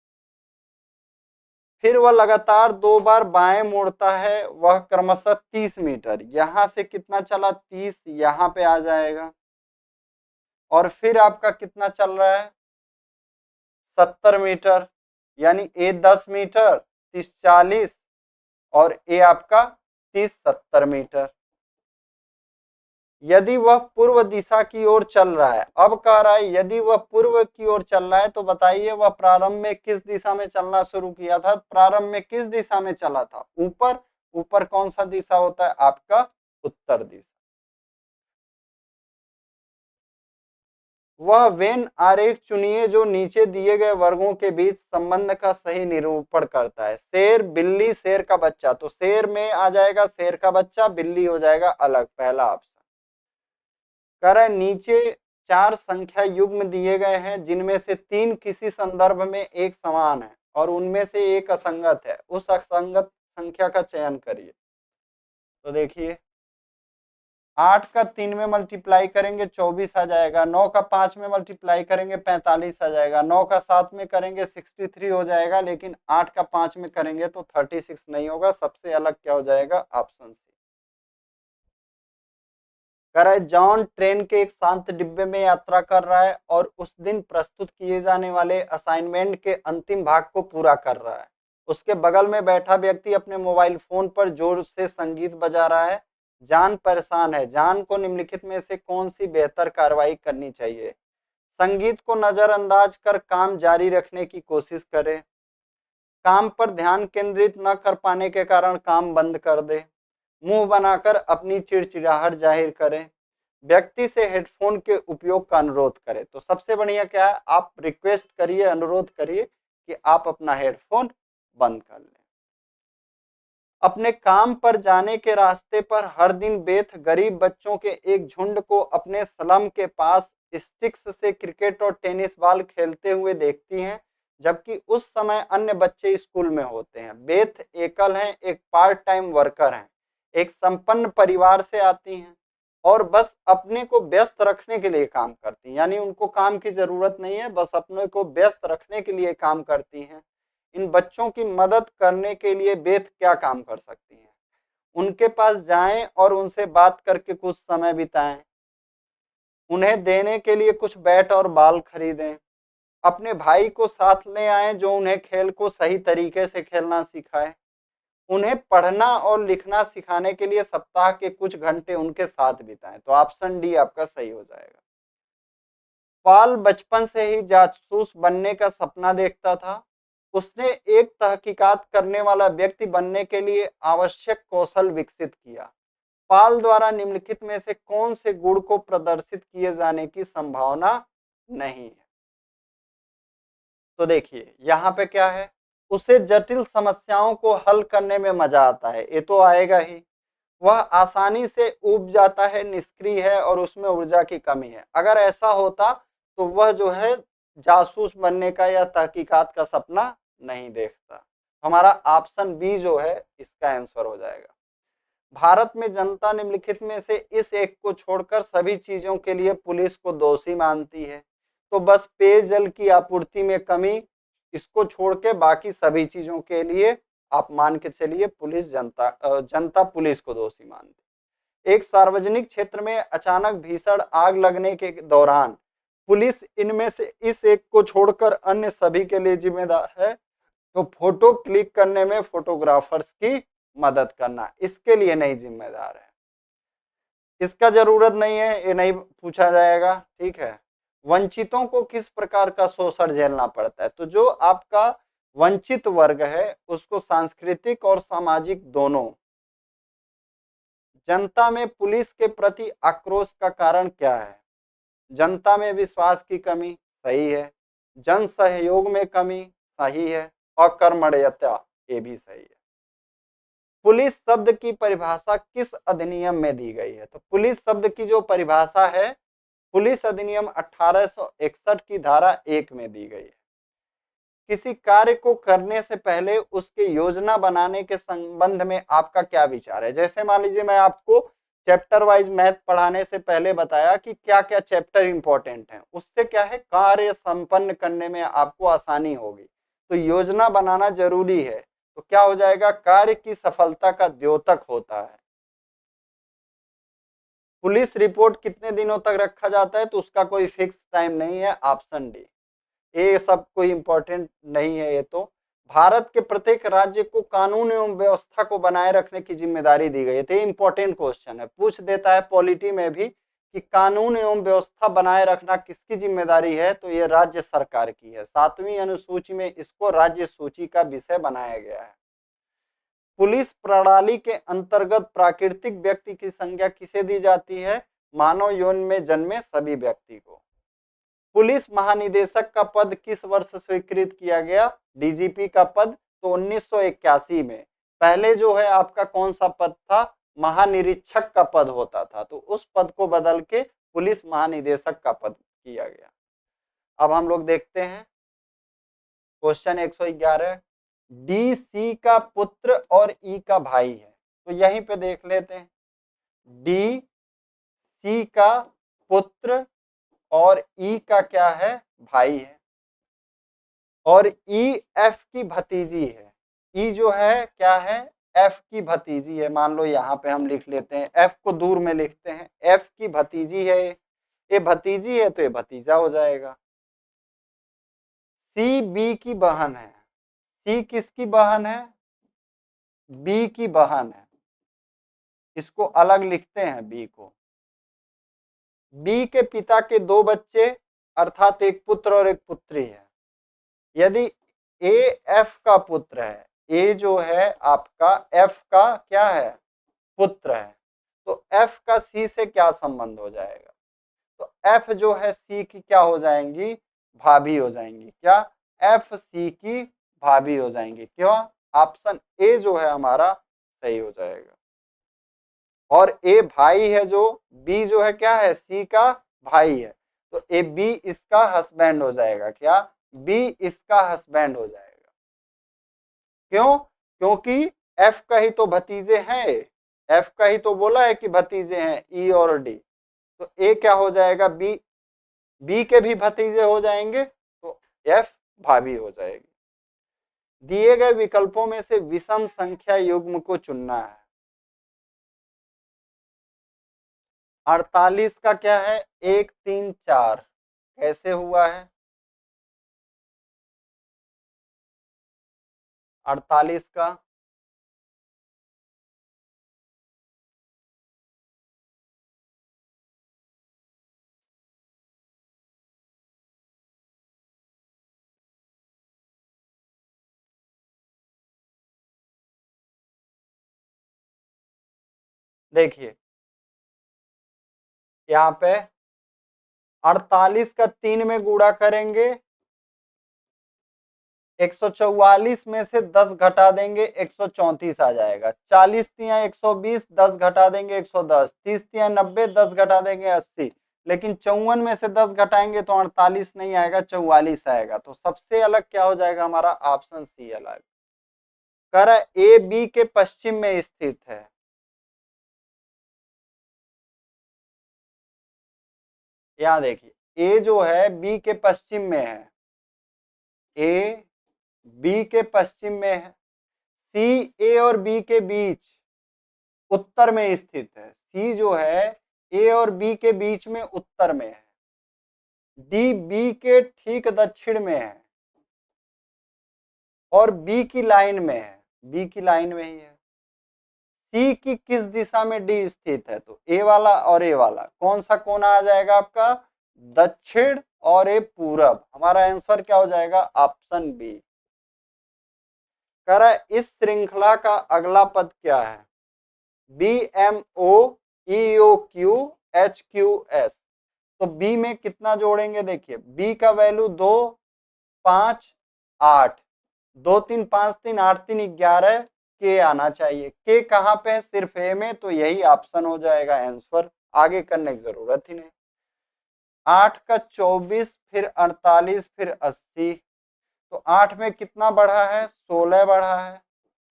फिर वह लगातार 2 बार बाएं मुड़ता है, वह क्रमशः 30 मीटर, यहां से कितना चला 30, यहां पे आ जाएगा। और फिर आपका कितना चल रहा है 70 मीटर, यानी ए 10 मीटर, 30 40 और ए आपका 30 70 मीटर। यदि वह पूर्व दिशा की ओर चल रहा है, अब कह रहा है यदि वह पूर्व की ओर चल रहा है तो बताइए वह प्रारंभ में किस दिशा में चलना शुरू किया था। प्रारंभ में किस दिशा में चला था, ऊपर। ऊपर कौन सा दिशा होता है आपका उत्तर दिशा। वह वेन आरेख चुनिए जो नीचे दिए गए वर्गों के बीच संबंध का सही निरूपण करता है। शेर, बिल्ली, शेर का बच्चा, तो शेर में आ जाएगा शेर का बच्चा, बिल्ली हो जाएगा अलग, पहला ऑप्शन। कह रहा है नीचे 4 संख्या युग्म दिए गए हैं जिनमें से 3 किसी संदर्भ में एक समान है और उनमें से एक असंगत है, उस असंगत संख्या का चयन करिए। तो देखिए 8 का 3 में मल्टीप्लाई करेंगे 24 आ जाएगा, 9 का 5 में मल्टीप्लाई करेंगे 45 आ जाएगा, 9 का 7 में करेंगे 63 हो जाएगा, लेकिन 8 का 5 में करेंगे तो 36 नहीं होगा। सबसे अलग क्या हो जाएगा, ऑप्शन सी। कह रहा है जॉन ट्रेन के एक शांत डिब्बे में यात्रा कर रहा है और उस दिन प्रस्तुत किए जाने वाले असाइनमेंट के अंतिम भाग को पूरा कर रहा है। उसके बगल में बैठा व्यक्ति अपने मोबाइल फोन पर जोर से संगीत बजा रहा है। जॉन परेशान है। जॉन को निम्नलिखित में से कौन सी बेहतर कार्रवाई करनी चाहिए। संगीत को नजरअंदाज कर काम जारी रखने की कोशिश करे, काम पर ध्यान केंद्रित न कर पाने के कारण काम बंद कर दे, मुंह बनाकर अपनी चिड़चिड़ाहट जाहिर करें, व्यक्ति से हेडफोन के उपयोग का अनुरोध करें। तो सबसे बढ़िया क्या है, आप रिक्वेस्ट करिए, अनुरोध करिए कि आप अपना हेडफोन बंद कर लें। अपने काम पर जाने के रास्ते पर हर दिन बेथ गरीब बच्चों के एक झुंड को अपने स्लम के पास स्टिक्स से क्रिकेट और टेनिस बॉल खेलते हुए देखती हैं, जबकि उस समय अन्य बच्चे स्कूल में होते हैं। बेथ एकल हैं, एक पार्ट टाइम वर्कर हैं, एक संपन्न परिवार से आती हैं और बस अपने को व्यस्त रखने के लिए काम करती हैं, यानी उनको काम की जरूरत नहीं है, बस अपने को व्यस्त रखने के लिए काम करती हैं। इन बच्चों की मदद करने के लिए बेथ क्या काम कर सकती हैं। उनके पास जाएं और उनसे बात करके कुछ समय बिताएं, उन्हें देने के लिए कुछ बैट और बॉल खरीदें, अपने भाई को साथ ले आएं जो उन्हें खेल को सही तरीके से खेलना सिखाए, उन्हें पढ़ना और लिखना सिखाने के लिए सप्ताह के कुछ घंटे उनके साथ बिताएं। तो ऑप्शन डी आपका सही हो जाएगा। पॉल बचपन से ही जासूस बनने का सपना देखता था। उसने एक तहकीकात करने वाला व्यक्ति बनने के लिए आवश्यक कौशल विकसित किया। पॉल द्वारा निम्नलिखित में से कौन से गुण को प्रदर्शित किए जाने की संभावना नहीं है। तो देखिए यहाँ पे क्या है, उसे जटिल समस्याओं को हल करने में मजा आता है, ये तो आएगा ही। वह आसानी से ऊब जाता है, निष्क्रिय है और उसमें ऊर्जा की कमी है। अगर ऐसा होता तो वह जो है जासूस बनने का या तहकीकात का सपना नहीं देखता। हमारा ऑप्शन बी जो है इसका आंसर हो जाएगा। भारत में जनता निम्नलिखित में से इस एक को छोड़कर सभी चीजों के लिए पुलिस को दोषी मानती है। तो बस पेयजल की आपूर्ति में कमी, इसको छोड़ के बाकी सभी चीजों के लिए आप मान के चलिए पुलिस जनता पुलिस को दोषी मानती। एक सार्वजनिक क्षेत्र में अचानक भीषण आग लगने के दौरान पुलिस इनमें से इस एक को छोड़कर अन्य सभी के लिए जिम्मेदार है। तो फोटो क्लिक करने में फोटोग्राफर्स की मदद करना इसके लिए नहीं जिम्मेदार है, इसका जरूरत नहीं है, ये नहीं पूछा जाएगा। ठीक है। वंचितों को किस प्रकार का शोषण झेलना पड़ता है। तो जो आपका वंचित वर्ग है उसको सांस्कृतिक और सामाजिक दोनों। जनता में पुलिस के प्रति आक्रोश का कारण क्या है। जनता में विश्वास की कमी, सही है। जन सहयोग में कमी, सही है। अकर्मण्यता, ये भी सही है। पुलिस शब्द की परिभाषा किस अधिनियम में दी गई है। तो पुलिस शब्द की जो परिभाषा है पुलिस अधिनियम 1861 की धारा 1 में दी गई है। किसी कार्य को करने से पहले उसके योजना बनाने के संबंध में आपका क्या विचार है। जैसे मान लीजिए मैं आपको चैप्टर वाइज मैथ पढ़ाने से पहले बताया कि क्या क्या चैप्टर इंपॉर्टेंट है, उससे क्या है कार्य संपन्न करने में आपको आसानी होगी। तो योजना बनाना जरूरी है। तो क्या हो जाएगा, कार्य की सफलता का द्योतक होता है। पुलिस रिपोर्ट कितने दिनों तक रखा जाता है, तो उसका कोई फिक्स टाइम नहीं है, ऑप्शन डी। ये सब कोई इंपॉर्टेंट नहीं है। ये तो भारत के प्रत्येक राज्य को कानून एवं व्यवस्था को बनाए रखने की जिम्मेदारी दी गई है। तो ये इंपॉर्टेंट क्वेश्चन है, पूछ देता है पॉलिटी में भी कि कानून एवं व्यवस्था बनाए रखना किसकी जिम्मेदारी है, तो ये राज्य सरकार की है। 7वीं अनुसूची में इसको राज्य सूची का विषय बनाया गया है। पुलिस प्रणाली के अंतर्गत प्राकृतिक व्यक्ति की संज्ञा किसे दी जाती है, मानव यौन में जन्मे सभी व्यक्ति को। पुलिस महानिदेशक का पद किस वर्ष स्वीकृत किया गया, डीजीपी का पद, तो 1981 में। पहले जो है आपका कौन सा पद था, महानिरीक्षक का पद होता था, तो उस पद को बदल के पुलिस महानिदेशक का पद किया गया। अब हम लोग देखते हैं क्वेश्चन 111, डी सी का पुत्र और ई का भाई है, तो यहीं पे देख लेते हैं। डी सी का पुत्र और ई का क्या है, भाई है, और ई एफ की भतीजी है। ई जो है क्या है, एफ की भतीजी है। मान लो यहाँ पे हम लिख लेते हैं, एफ को दूर में लिखते हैं, एफ की भतीजी है। ये भतीजी है तो ये भतीजा हो जाएगा। सी बी की बहन है। सी किसकी बहन है, बी की बहन है। इसको अलग लिखते हैं बी को। बी के पिता के 2 बच्चे अर्थात एक पुत्र और एक पुत्री है। यदि ए एफ का पुत्र है, ए जो है आपका एफ का क्या है, पुत्र है, तो एफ का सी से क्या संबंध हो जाएगा, तो एफ जो है सी की क्या हो जाएंगी, भाभी हो जाएंगी। क्या, एफ सी की भाभी हो जाएंगी। क्यों, ऑप्शन ए जो है हमारा सही हो जाएगा। और ए भाई है, जो बी जो है क्या है, सी का भाई है, तो ए बी इसका हस्बैंड हो जाएगा। क्या, बी इसका हस्बैंड हो जाएगा। क्यों, क्योंकि एफ का ही तो भतीजे हैं, एफ का ही तो बोला है कि भतीजे हैं ई और डी, तो ए क्या हो जाएगा, बी, बी के भी भतीजे हो जाएंगे, तो एफ भाभी हो जाएगी। दिए गए विकल्पों में से विषम संख्या युग्म को चुनना है। 48 का क्या है, 1 3 4, कैसे हुआ है 48 का, देखिए यहाँ पे 48 का 3 में गुणा करेंगे, 144 में से 10 घटा देंगे 134 आ जाएगा। 40 तिया 120, 10 घटा देंगे 110, 30 तिया 90, 10 घटा देंगे 80। लेकिन 54 में से 10 घटाएंगे तो 48 नहीं आएगा, 44 आएगा। तो सबसे अलग क्या हो जाएगा हमारा, ऑप्शन सी अलग। कह रहा है ए बी के पश्चिम में स्थित है। यहाँ देखिए ए जो है बी के पश्चिम में है, ए बी के पश्चिम में है। सी ए और बी के बीच उत्तर में स्थित है। सी जो है ए और बी के बीच में उत्तर में है। डी बी के ठीक दक्षिण में है और बी की लाइन में है, बी की लाइन में ही है। सी की किस दिशा में डी स्थित है, तो ए वाला और ए वाला कौन सा कोना आ जाएगा आपका, दक्षिण और ए पूरब। हमारा आंसर क्या हो जाएगा, ऑप्शन बी। कह रहा है इस श्रृंखला का अगला पद क्या है, B M O E O Q H Q S. तो बी में कितना जोड़ेंगे, देखिए बी का वैल्यू 2 5 8, 2 3 5 3 8 3 11, के आना चाहिए। के कहाँ पे है, सिर्फ ए में, तो यही ऑप्शन हो जाएगा आंसर, आगे करने की जरूरत ही नहीं। 8 का 24, फिर 48, फिर 80, तो 8 में कितना बढ़ा है, 16 बढ़ा है,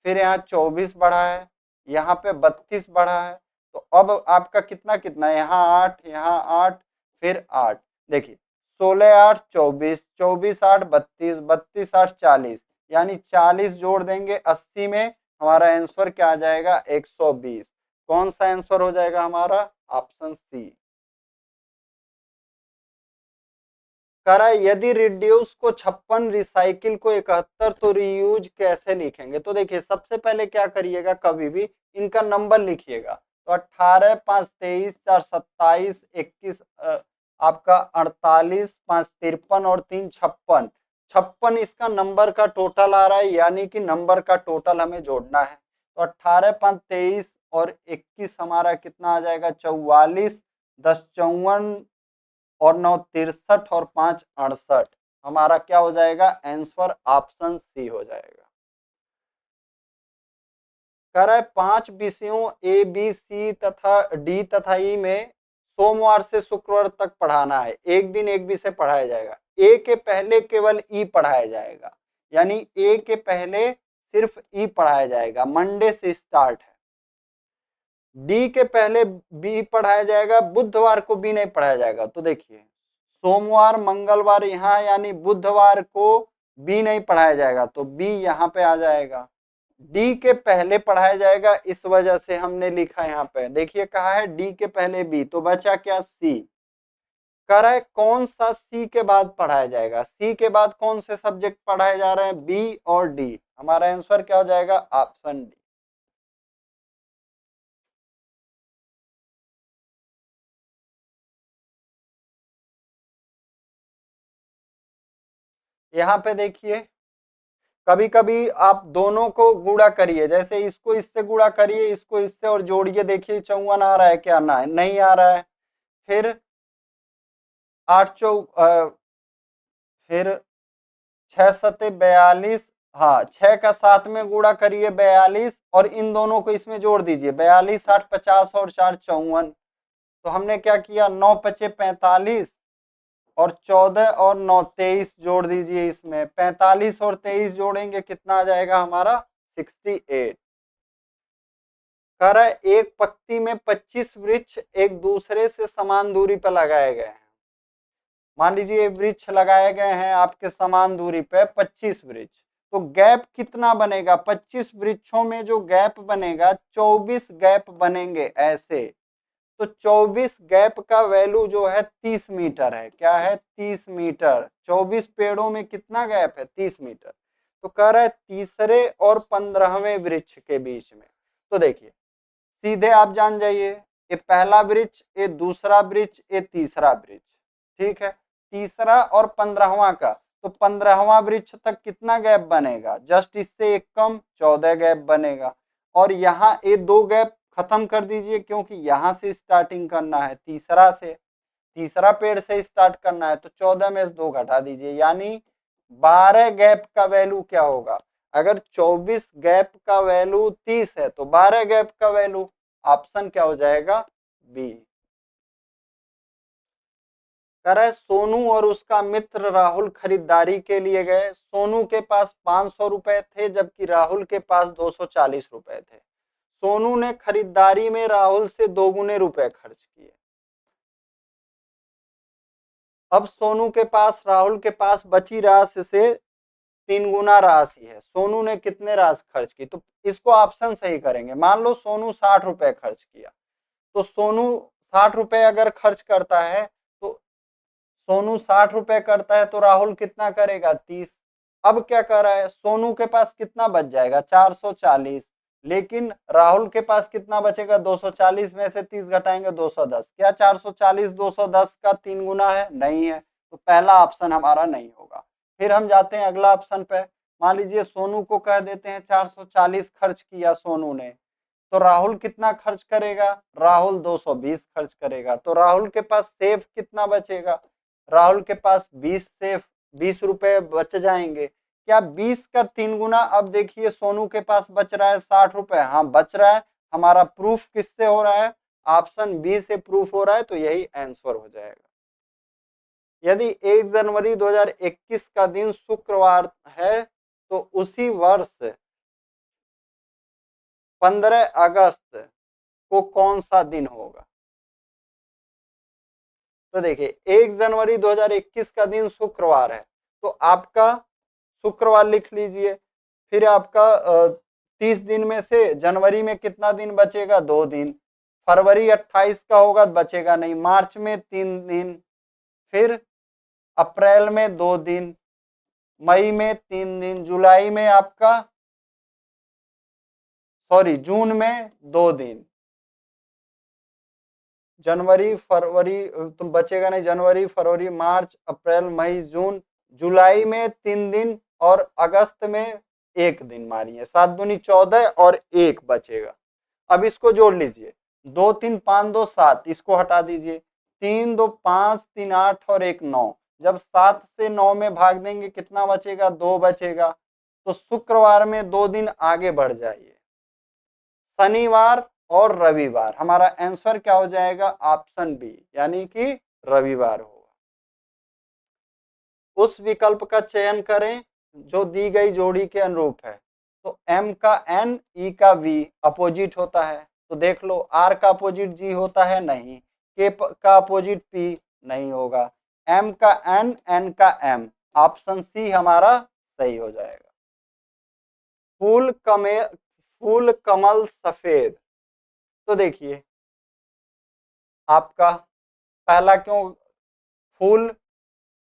फिर यहाँ 24 बढ़ा है, यहाँ पे 32 बढ़ा है। तो अब आपका कितना कितना है, यहाँ 8, यहाँ 8, फिर 8। देखिए 16 8 24, 24 8 32, 32 8 40, यानी 40 जोड़ देंगे 80 में, हमारा आंसर क्या आ जाएगा 120। कौन सा आंसर हो जाएगा हमारा? Option C. कह रहा है यदि रिड्यूस को 56, रिसाइकिल को 71 तो रीयूज कैसे लिखेंगे? तो देखिए सबसे पहले क्या करिएगा, कभी भी इनका नंबर लिखिएगा। तो 18, 5, 23, 4, 27, 21, आपका 48, 5, 53 और 3, 56। 56 इसका नंबर का टोटल आ रहा है, यानी कि नंबर का टोटल हमें जोड़ना है। तो 18, 5, 23 और 21 हमारा कितना आ जाएगा 44, 10 54 और 9 63 और 5 68। हमारा क्या हो जाएगा आंसर? ऑप्शन सी हो जाएगा। कह रहा है 5 विषयों ए बी सी तथा डी तथा ई में सोमवार से शुक्रवार तक पढ़ाना है। एक दिन एक विषय पढ़ाया जाएगा। ए के पहले केवल ई पढ़ाया जाएगा, यानी ए के पहले सिर्फ ई पढ़ाया जाएगा, मंडे से स्टार्ट है। डी के पहले बी पढ़ाया जाएगा, बुधवार को बी नहीं पढ़ाया जाएगा। तो देखिए सोमवार मंगलवार यहाँ, यानी बुधवार को बी नहीं पढ़ाया जाएगा, तो बी यहाँ पे आ जाएगा। डी के पहले पढ़ाया जाएगा, इस वजह से हमने लिखा यहाँ पे। देखिए कहा है डी के पहले बी, तो बचा क्या सी। कह रहा है कौन सा सी के बाद पढ़ाया जाएगा? सी के बाद कौन से सब्जेक्ट पढ़ाए जा रहे हैं? बी और डी। हमारा आंसर क्या हो जाएगा? Option D. यहाँ पे देखिए कभी कभी आप दोनों को गुणा करिए, जैसे इसको इससे गुणा करिए, इसको इससे, और जोड़िए। देखिए 54 आ रहा है क्या? ना नहीं आ रहा है। फिर 8 चौ फिर 6 सते 42, हाँ 6 का 7 में गुणा करिए 42, और इन दोनों को इसमें जोड़ दीजिए 42, 8, 50 और 4 54। तो हमने क्या किया 9 पचे 45 और 14 और 9 23 जोड़ दीजिए इसमें। 45 और 23 जोड़ेंगे कितना आ जाएगा हमारा 68। कह रहा है एक पंक्ति में 25 वृक्ष एक दूसरे से समान दूरी पर लगाए गए हैं। मान लीजिए वृक्ष लगाए गए हैं आपके समान दूरी पे 25 वृक्ष, तो गैप कितना बनेगा? 25 वृक्षों में जो गैप बनेगा 24 गैप बनेंगे ऐसे। तो 24 गैप का वैल्यू जो है 30 मीटर है। क्या है? 30 मीटर। 24 पेड़ों में कितना गैप है? 30 मीटर। तो कह रहा है तीसरे और 15वें वृक्ष के बीच में। तो देखिए सीधे आप जान जाइए, ये पहला वृक्ष, ये दूसरा वृक्ष, ये तीसरा वृक्ष। ठीक है, तीसरा और 15वां का, तो 15वां वृक्ष तक कितना गैप बनेगा? जस्ट इससे एक कम 14 गैप बनेगा। और यहाँ ये 2 गैप खत्म कर दीजिए, क्योंकि यहाँ से स्टार्टिंग करना है, तीसरा से, तीसरा पेड़ से स्टार्ट करना है। तो 14 में से 2 घटा दीजिए, यानी 12 गैप का वैल्यू क्या होगा? अगर 24 गैप का वैल्यू 30 है तो 12 गैप का वैल्यू, ऑप्शन क्या हो जाएगा? बी। कह रहा है सोनू और उसका मित्र राहुल खरीदारी के लिए गए। सोनू के पास 500 रुपए थे, जबकि राहुल के पास 240 रुपए थे। सोनू ने खरीदारी में राहुल से 2 गुने रुपए खर्च किए। अब सोनू के पास राहुल के पास बची राशि से 3 गुना राशि है। सोनू ने कितने राशि खर्च की? तो इसको ऑप्शन सही करेंगे। मान लो सोनू 60 रुपए खर्च किया, तो सोनू 60 रुपए अगर खर्च करता है, तो सोनू 60 रुपए करता है तो राहुल कितना करेगा? 30। अब क्या कर रहा है, सोनू के पास कितना बच जाएगा? 440। लेकिन राहुल के पास कितना बचेगा? 240 में से 30 घटाएंगे 210। क्या 440 210 का 3 गुना है? नहीं है, तो पहला ऑप्शन हमारा नहीं होगा। फिर हम जाते हैं अगला ऑप्शन पे। मान लीजिए सोनू को कह देते हैं 440 खर्च किया सोनू ने, तो राहुल कितना खर्च करेगा? राहुल 220 खर्च करेगा। तो राहुल के पास सेफ कितना बचेगा? राहुल के पास 20 सेफ, 20 रुपए बच जाएंगे। क्या 20 का 3 गुना? अब देखिए सोनू के पास बच रहा है 60 रुपए। हाँ बच रहा है। हमारा प्रूफ किससे हो रहा है? ऑप्शन बी से प्रूफ हो रहा है, तो यही आंसर हो जाएगा। यदि 1 जनवरी 2021 का दिन शुक्रवार है, तो उसी वर्ष 15 अगस्त को कौन सा दिन होगा? तो देखिए 1 जनवरी 2021 का दिन शुक्रवार है, तो आपका शुक्रवार लिख लीजिए। फिर आपका 30 दिन में से जनवरी में कितना दिन बचेगा, 2 दिन। फरवरी 28 का होगा तो बचेगा नहीं। मार्च में 3 दिन, फिर अप्रैल में 2 दिन, मई में 3 दिन, जुलाई में आपका जून में 2 दिन। जनवरी फरवरी तो बचेगा नहीं, जनवरी फरवरी मार्च अप्रैल मई जून, जुलाई में 3 दिन और अगस्त में 1 दिन मारिए। 7 दूनी 14 और 1 बचेगा। अब इसको जोड़ लीजिए, 2 3 5 2 7, इसको हटा दीजिए। 3 2 5 3 8 और 1 9। जब 7 से 9 में भाग देंगे कितना बचेगा, 2 बचेगा। तो शुक्रवार में 2 दिन आगे बढ़ जाइए, शनिवार और रविवार। हमारा आंसर क्या हो जाएगा, ऑप्शन बी, यानी कि रविवार होगा। उस विकल्प का चयन करें जो दी गई जोड़ी के अनुरूप है। तो m का n, e का v अपोजिट होता है, तो देख लो r का अपोजिट g होता है, नहीं। k का अपोजिट p नहीं होगा। m का n, n का m, ऑप्शन सी हमारा सही हो जाएगा। फूल कमल सफेद। तो देखिए आपका पहला क्यों, फूल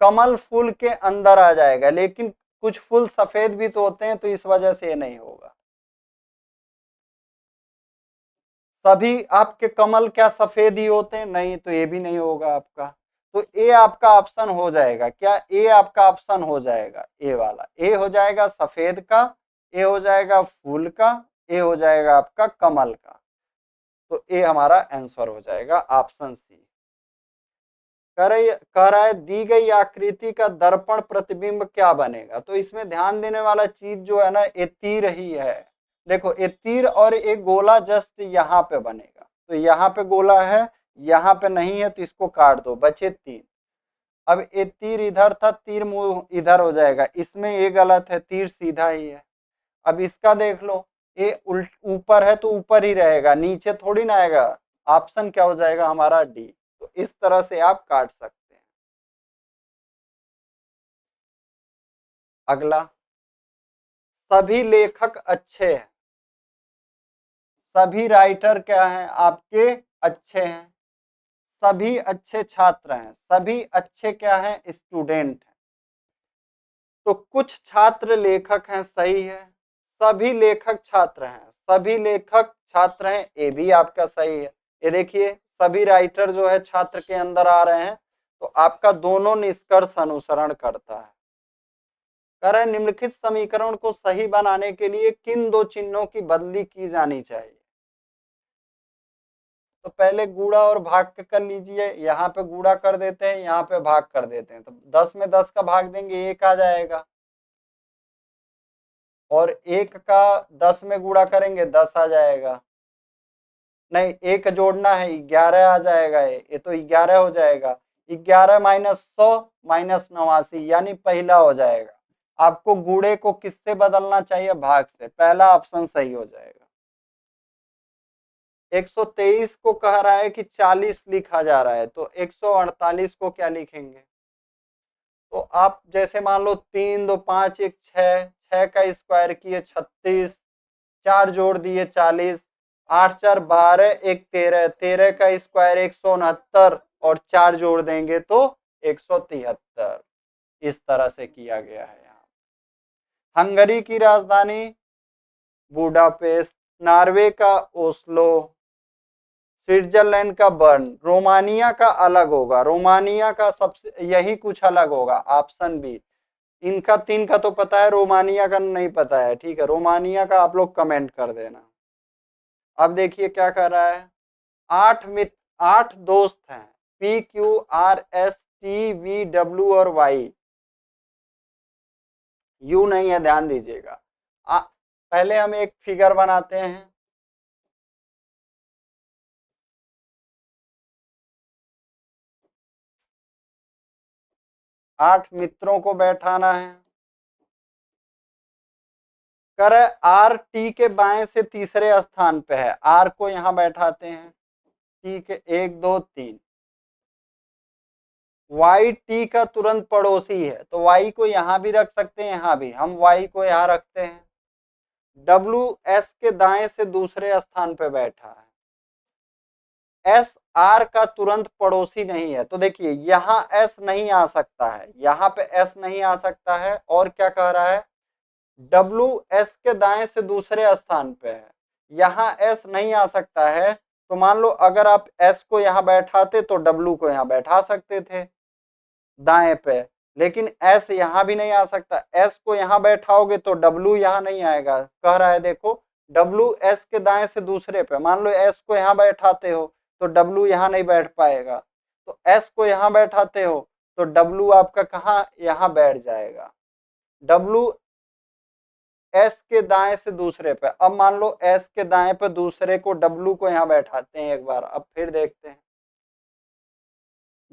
कमल फूल के अंदर आ जाएगा, लेकिन कुछ फूल सफेद भी तो होते हैं, तो इस वजह से ये नहीं होगा। सभी आपके कमल क्या सफेद ही होते हैं, नहीं, तो ये भी नहीं होगा आपका। तो ए आपका ऑप्शन हो जाएगा, क्या ए आपका ऑप्शन हो जाएगा, ए वाला। ए हो जाएगा सफेद का, ए हो जाएगा फूल का, ए हो जाएगा आपका कमल का। तो ए हमारा आंसर हो जाएगा ऑप्शन सी। कह रहा है दी गई आकृति का दर्पण प्रतिबिंब क्या बनेगा। तो इसमें ध्यान देने वाला चीज जो है ना, ये तीर ही है। देखो ये तीर और एक गोला जस्ट यहाँ पे बनेगा, तो यहाँ पे गोला है, यहाँ पे नहीं है, तो इसको काट दो, बचे 3। अब ये तीर इधर था, तीर मुंह इधर हो जाएगा, इसमें ये गलत है, तीर सीधा ही है। अब इसका देख लो, ये उल्ट ऊपर है तो ऊपर ही रहेगा, नीचे थोड़ी ना आएगा। ऑप्शन क्या हो जाएगा हमारा डी। तो इस तरह से आप काट सकते हैं। अगला, सभी लेखक अच्छे हैं, सभी राइटर क्या हैं आपके, अच्छे हैं, सभी अच्छे छात्र हैं, सभी अच्छे क्या हैं, स्टूडेंट हैं। तो कुछ छात्र लेखक हैं, सही है। सभी लेखक छात्र हैं, सभी लेखक छात्र हैं, ये भी आपका सही है। ये देखिए सभी राइटर जो है छात्र के अंदर आ रहे हैं, तो आपका दोनों निष्कर्ष अनुसरण करता है। कह रहे निम्नलिखित समीकरण को सही बनाने के लिए किन 2 चिन्हों की बदली की जानी चाहिए। तो पहले गुणा और भाग कर लीजिए, यहाँ पे गुणा कर देते हैं, यहाँ पे भाग कर देते हैं। तो 10 में 10 का भाग देंगे 1 आ जाएगा, और 1 का 10 में गुणा करेंगे 10 आ जाएगा। नहीं, 1 जोड़ना है, 11 आ जाएगा। ये तो 11 हो जाएगा। 11 माइनस 100 माइनस 89, यानी पहला हो जाएगा। आपको गुणे को किससे बदलना चाहिए, भाग से। पहला ऑप्शन सही हो जाएगा। 123 को कह रहा है कि 40 लिखा जा रहा है, तो 148 को क्या लिखेंगे। तो आप जैसे मान लो 3 2 5 1 6, 6 का स्क्वायर किए 36, 4 जोड़ दिए 40, 8 4 12, 1 13, 13 का स्क्वायर 169, और 4 जोड़ देंगे तो 173। इस तरह से किया गया है। यहाँ हंगरी की राजधानी बुडापेस्ट, नॉर्वे का ओस्लो, स्विट्जरलैंड का बर्न, रोमानिया का अलग होगा, रोमानिया का सबसे यही कुछ अलग होगा, ऑप्शन बी। इनका 3 का तो पता है, रोमानिया का नहीं पता है, ठीक है। रोमानिया का आप लोग कमेंट कर देना। अब देखिए क्या कर रहा है, 8 दोस्त हैं, P Q R S T V W और वाई, यू नहीं है, ध्यान दीजिएगा। पहले हम एक फिगर बनाते हैं। आठ मित्रों को बैठाना है। कर आर टी के बाएं से तीसरे स्थान पे है, आर को यहां बैठाते हैं, ठीक है, 1 2 3। वाई टी का तुरंत पड़ोसी है, तो वाई को यहां भी रख सकते हैं, यहां भी हम वाई को यहां रखते हैं। डब्लू एस के दाएं से दूसरे स्थान पे बैठा है, एस आर का तुरंत पड़ोसी नहीं है। तो देखिए यहां एस नहीं आ सकता है, यहां पे एस नहीं आ सकता है, और क्या कह रहा है, डब्लू एस के दाएं से दूसरे स्थान पे है, यहां एस नहीं आ सकता है। तो मान लो अगर आप एस को यहां बैठाते तो डब्लू को यहां बैठा सकते थे दाएं पे, लेकिन एस यहां भी नहीं आ सकता, एस को यहां बैठाओगे तो डब्लू यहां नहीं आएगा। कह रहा है देखो डब्लू एस के दाएं से दूसरे पे, मान लो एस को यहां बैठाते हो तो डब्लू यहां नहीं बैठ पाएगा, तो एस को यहां बैठाते हो तो डब्लू आपका कहाँ यहां बैठ जाएगा, डब्लू एस के दाएं से दूसरे पे। अब मान लो एस के दाएं पे दूसरे को डब्लू को यहां बैठाते हैं एक बार, अब फिर देखते हैं,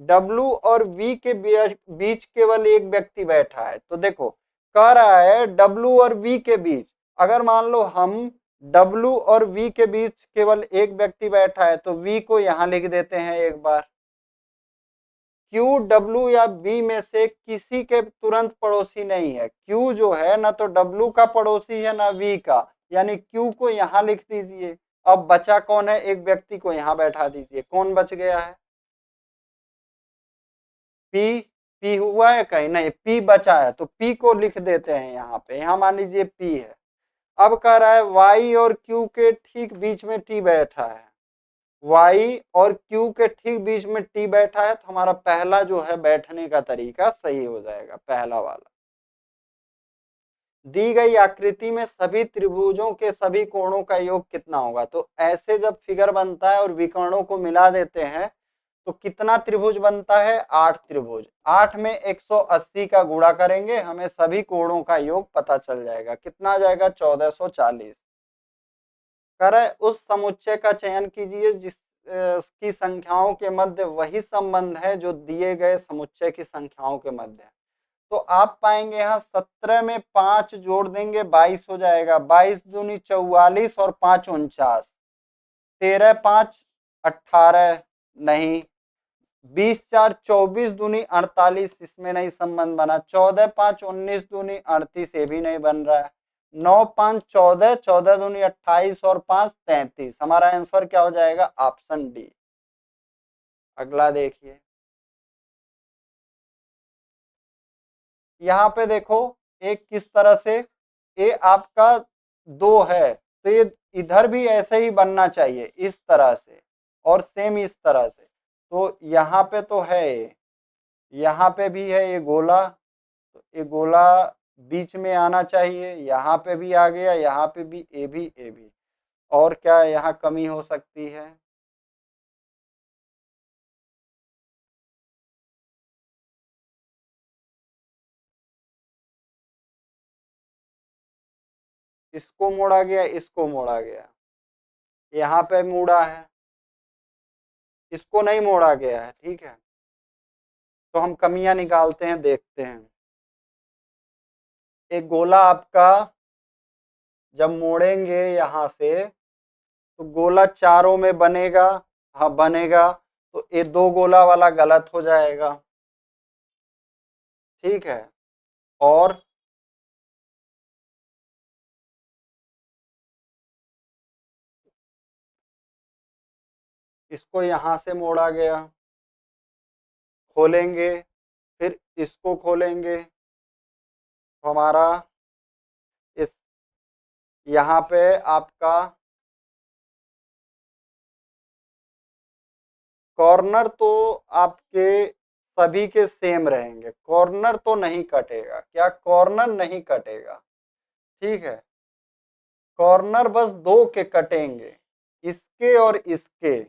डब्लू और वी के बीच केवल एक व्यक्ति बैठा है। तो देखो कह रहा है डब्लू और वी के बीच, अगर मान लो हम डब्लू और वी के बीच केवल एक व्यक्ति बैठा है तो वी को यहां लिख देते हैं एक बार, क्यू डब्लू या बी में से किसी के तुरंत पड़ोसी नहीं है, क्यू जो है ना तो डब्लू का पड़ोसी है ना वी का, यानी क्यू को यहां लिख दीजिए। अब बचा कौन है, एक व्यक्ति को यहां बैठा दीजिए, कौन बच गया है, पी, पी हुआ है कहीं नहीं, पी बचा है तो पी को लिख देते हैं यहाँ पे, यहाँ मान लीजिए पी है। अब कह रहा है वाई और क्यू के ठीक बीच में टी बैठा है, वाई और क्यू के ठीक बीच में टी बैठा है, तो हमारा पहला जो है बैठने का तरीका सही हो जाएगा, पहला वाला। दी गई आकृति में सभी त्रिभुजों के सभी कोणों का योग कितना होगा। तो ऐसे जब फिगर बनता है और विकर्णों को मिला देते हैं तो कितना त्रिभुज बनता है, 8 त्रिभुज, 8 में 180 का गुणा करेंगे, हमें सभी कोणों का योग पता चल जाएगा, कितना आ जाएगा 1440। कर उस समुच्चय का चयन कीजिए जिस की संख्याओं के मध्य वही संबंध है जो दिए गए समुच्चय की संख्याओं के मध्य है। तो आप पाएंगे यहाँ 17 में 5 जोड़ देंगे 22 हो जाएगा, 22 दूनी 44 और 5 49, 13 5 18 नहीं, 20 4 24 दूनी 48, इसमें नहीं संबंध बना, 14 5 19 दूनी 38, ये भी नहीं बन रहा है, 9 5 14, 14 दूनी 28 और 5 33, हमारा आंसर क्या हो जाएगा, ऑप्शन डी। अगला देखिए, यहाँ पे देखो एक किस तरह से, ये आपका 2 है तो ये इधर भी ऐसे ही बनना चाहिए इस तरह से, और सेम इस तरह से, तो यहाँ पे तो है ये, यहाँ पे भी है ये गोला, तो ये गोला बीच में आना चाहिए, यहाँ पे भी आ गया, यहाँ पे भी, ए भी, और क्या यहाँ कमी हो सकती है, इसको मोड़ा गया, इसको मोड़ा गया, यहाँ पे मोड़ा है, इसको नहीं मोड़ा गया है, ठीक है। तो हम कमियां निकालते हैं, देखते हैं, एक गोला आपका जब मोड़ेंगे यहाँ से तो गोला चारों में बनेगा, हाँ बनेगा, तो ये 2 गोला वाला गलत हो जाएगा, ठीक है। और इसको यहां से मोड़ा गया, खोलेंगे, फिर इसको खोलेंगे, तो हमारा इस यहाँ पे आपका कॉर्नर तो आपके सभी के सेम रहेंगे, कॉर्नर तो नहीं कटेगा, क्या कॉर्नर नहीं कटेगा, ठीक है, कॉर्नर बस 2 के कटेंगे, इसके और इसके,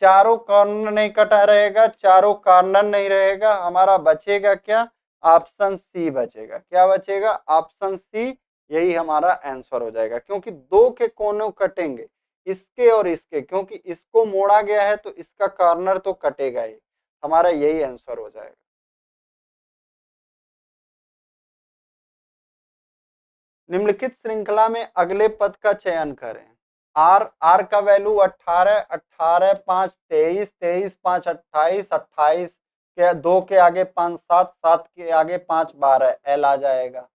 चारों कॉर्नर नहीं कटा रहेगा, चारों कॉर्नर नहीं रहेगा, हमारा बचेगा क्या, ऑप्शन सी बचेगा, क्या बचेगा, ऑप्शन सी, यही हमारा आंसर हो जाएगा, क्योंकि 2 के कोनों कटेंगे, इसके और इसके, क्योंकि इसको मोड़ा गया है तो इसका कॉर्नर तो कटेगा ही, हमारा यही आंसर हो जाएगा। निम्नलिखित श्रृंखला में अगले पद का चयन करें, आर का वैल्यू 18, 18 5 23, 23 5 28, 28 के 2 के आगे 5 7, 7 के आगे 5 12, एल आ जाएगा।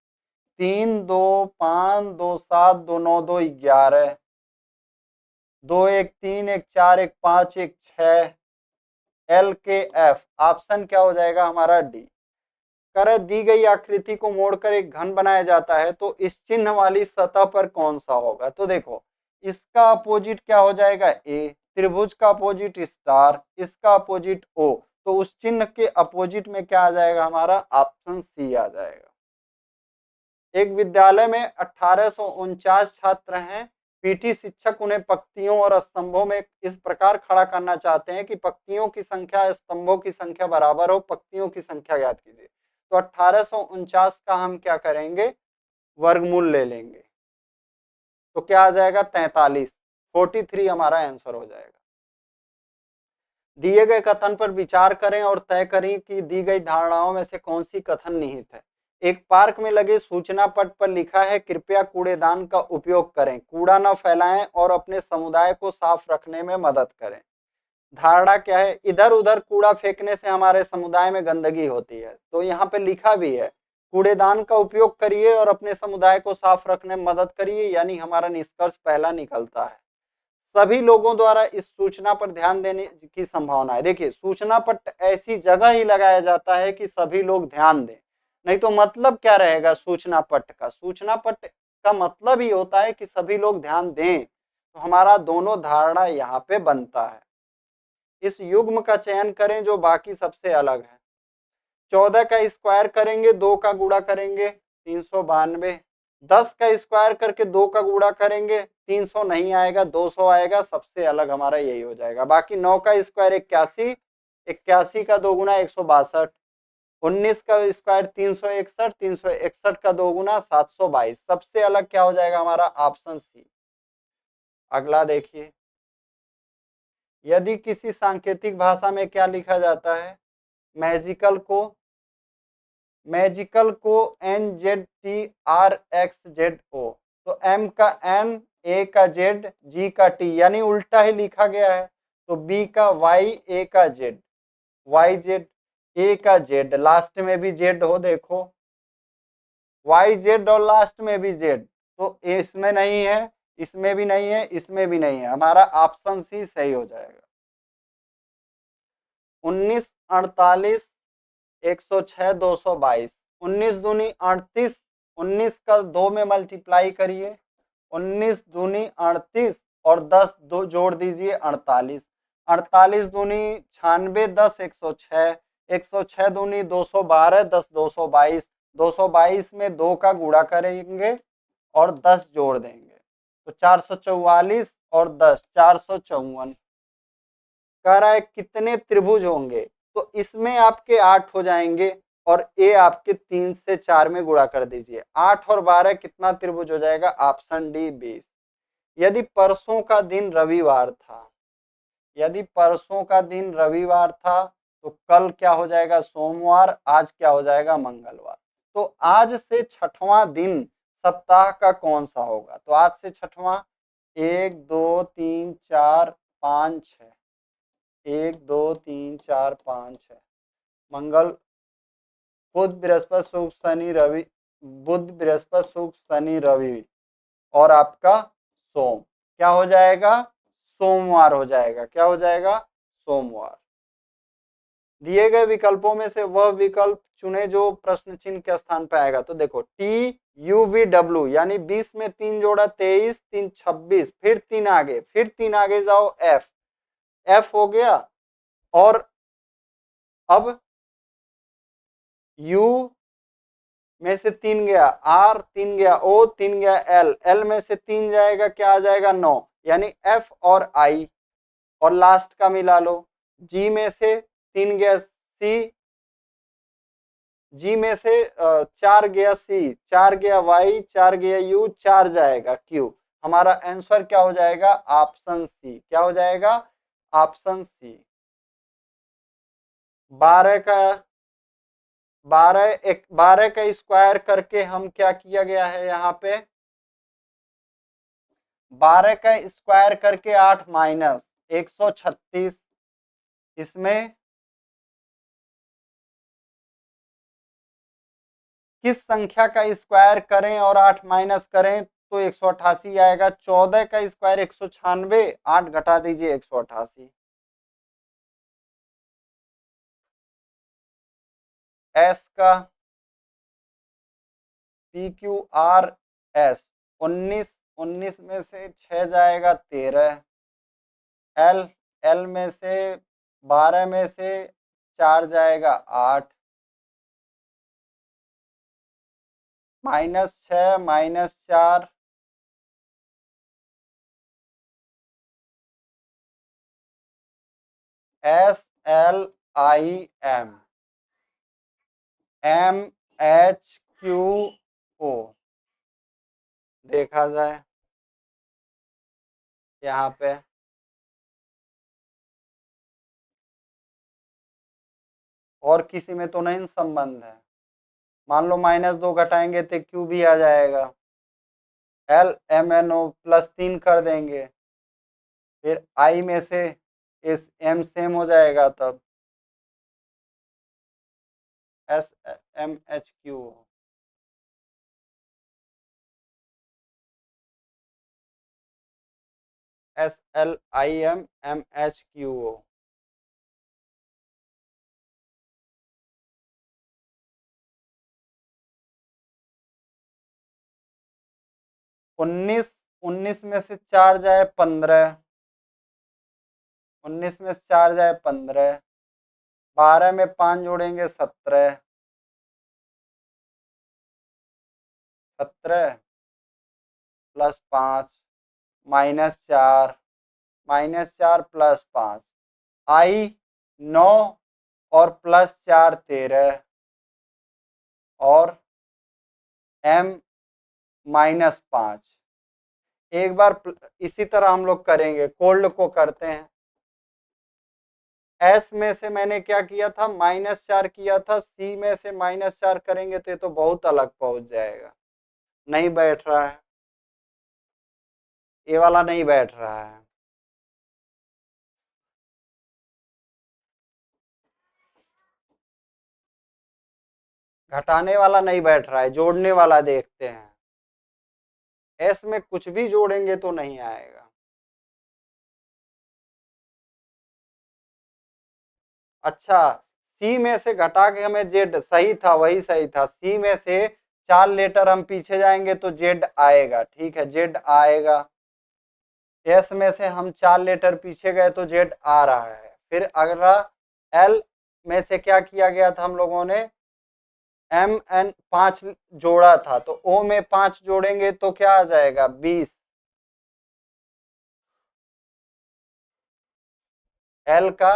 3 2 5 2 7 2 9 2 11, 2 1 3 1 4 1 5 1 6, एल के एफ। ऑप्शन क्या हो जाएगा हमारा डी। कर दी गई आकृति को मोड़कर एक घन बनाया जाता है तो इस चिन्ह वाली सतह पर कौन सा होगा। तो देखो इसका अपोजिट क्या हो जाएगा ए, त्रिभुज का अपोजिट स्टार, इसका अपोजिट ओ, तो उस चिन्ह के अपोजिट में क्या आ जाएगा हमारा ऑप्शन सी आ जाएगा। एक विद्यालय में 1849 छात्र हैं। पीटी शिक्षक उन्हें पंक्तियों और स्तंभों में इस प्रकार खड़ा करना चाहते हैं कि पंक्तियों की संख्या स्तंभों की संख्या बराबर हो, पंक्तियों की संख्या ज्ञात कीजिए। तो 1849 का हम क्या करेंगे वर्गमूल ले लेंगे, तो क्या आ जाएगा 43, 43 हमारा आंसर हो जाएगा। दिए गए कथन पर विचार करें और तय करें कि दी गई धारणाओं में से कौन सी कथन निहित है। एक पार्क में लगे सूचना पट पर लिखा है कृपया कूड़ेदान का उपयोग करें, कूड़ा न फैलाएं और अपने समुदाय को साफ रखने में मदद करें। धारणा क्या है, इधर उधर कूड़ा फेंकने से हमारे समुदाय में गंदगी होती है, तो यहाँ पे लिखा भी है कूड़ेदान का उपयोग करिए और अपने समुदाय को साफ रखने में मदद करिए, यानी हमारा निष्कर्ष पहला निकलता है। सभी लोगों द्वारा इस सूचना पर ध्यान देने की संभावना है। देखिए सूचना पट ऐसी जगह ही लगाया जाता है कि सभी लोग ध्यान दें, नहीं तो मतलब क्या रहेगा सूचना पट का, सूचना पट का मतलब ही होता है कि सभी लोग ध्यान दें, तो हमारा दोनों धारणा यहाँ पे बनता है। इस युग्म का चयन करें जो बाकी सबसे अलग है। 14 का स्क्वायर करेंगे, 2 का गुणा करेंगे 392, 10 का स्क्वायर करके 2 का गुणा करेंगे 300 नहीं आएगा 200 आएगा, सबसे अलग हमारा यही हो जाएगा। बाकी 9 का स्क्वायर 81, 81 का 2 गुना 162, 19 का स्क्वायर 361, 361 का 2 गुना 722, सबसे अलग क्या हो जाएगा हमारा ऑप्शन सी। अगला देखिए, यदि किसी सांकेतिक भाषा में क्या लिखा जाता है, मैजिकल को NZTRXZO, तो M का N, A का Z, G का T, यानी उल्टा ही लिखा गया है। तो B का Y, A का Z, YZ, A का Z, लास्ट में भी Z हो, देखो YZ और लास्ट में भी Z, तो इसमें नहीं है, इसमें भी नहीं है, इसमें भी नहीं है, हमारा ऑप्शन सी सही हो जाएगा। 19 48 106 222, 19 दूनी 38, 19 का 2 में मल्टीप्लाई करिए, 19 दूनी 38 और 10 दो जोड़ दीजिए 48, 48 दूनी 96, 10 106, 106 दूनी 212, 10 222, 222 में 2 का गुणा करेंगे और 10 जोड़ देंगे, तो 444 और 10 454। कह रहा है कितने त्रिभुज होंगे, तो इसमें आपके 8 हो जाएंगे और ए आपके 3 से 4 में गुणा कर दीजिए, 8 और 12 कितना त्रिभुज हो जाएगा, ऑप्शन डी 20। यदि परसों का दिन रविवार था, यदि परसों का दिन रविवार था तो कल क्या हो जाएगा सोमवार, आज क्या हो जाएगा मंगलवार। तो आज से छठवां दिन सप्ताह का कौन सा होगा, तो आज से छठवां 1 2 3 4 5 6, 1 2 3 4 5 6, मंगल बुध बृहस्पति शुक्र शनि रवि, बुध बृहस्पति शुक्र शनि रवि और आपका सोम, क्या हो जाएगा सोमवार हो जाएगा, क्या हो जाएगा सोमवार। दिए गए विकल्पों में से वह विकल्प चुने जो प्रश्न चिन्ह के स्थान पर आएगा। तो देखो TUVW यानी 20 में 3 जोड़ा 23, 3 26, फिर 3 आगे, फिर 3 आगे जाओ F हो गया, और अब U में से 3 गया, R 3 गया, O 3 गया, L में से 3 जाएगा, क्या आ जाएगा 9, यानी F और I, और लास्ट का मिला लो। G में से 3 गया C, G में से 4 गया C, 4 गया Y, 4 गया U, 4 जाएगा Q, हमारा आंसर क्या हो जाएगा ऑप्शन सी, क्या हो जाएगा ऑप्शन सी। 12 का स्क्वायर करके हम क्या किया गया है यहाँ पे, 12 का स्क्वायर करके 8 माइनस 136, इसमें किस संख्या का स्क्वायर करें और 8 माइनस करें तो 188 आएगा। 14 का स्क्वायर 196, 8 घटा दीजिए 188। एस का पी क्यू आर एस 19, 19 में से 6 जाएगा 13। एल, एल में से 12 में से 4 जाएगा 8, -6 -4 S L I M M H Q O देखा जाए यहाँ पे। और किसी में तो नहीं संबंध है। मान लो -2 घटाएंगे तो क्यू भी आ जाएगा। एल एम एन ओ +3 कर देंगे, फिर आई में से इस एम सेम हो जाएगा, तब S M H Q S L I M M H Q O. 19, 19 में से 4 जाए 15, 19 में से 4 जाए 15, 12 में 5 जोड़ेंगे 17, 17 +5 -4, -4 +5 आई 9 और +4 13 और एम -5। एक बार इसी तरह हम लोग करेंगे, कोल्ड को करते हैं। एस में से मैंने क्या किया था, -4 किया था। सी में से -4 करेंगे तो ये तो बहुत अलग पहुंच जाएगा, नहीं बैठ रहा है, ये वाला नहीं बैठ रहा है। घटाने वाला नहीं बैठ रहा है, जोड़ने वाला देखते हैं। एस में कुछ भी जोड़ेंगे तो नहीं आएगा। अच्छा, सी में से घटा के हमें जेड, सही था, वही सही था। सी में से 4 लेटर हम पीछे जाएंगे तो जेड आएगा, ठीक है, जेड आएगा। एस में से हम 4 लेटर पीछे गए तो जेड आ रहा है। फिर अगला एल में से क्या किया गया था हम लोगों ने, एम एन 5 जोड़ा था, तो ओ में 5 जोड़ेंगे तो क्या आ जाएगा, 20। एल का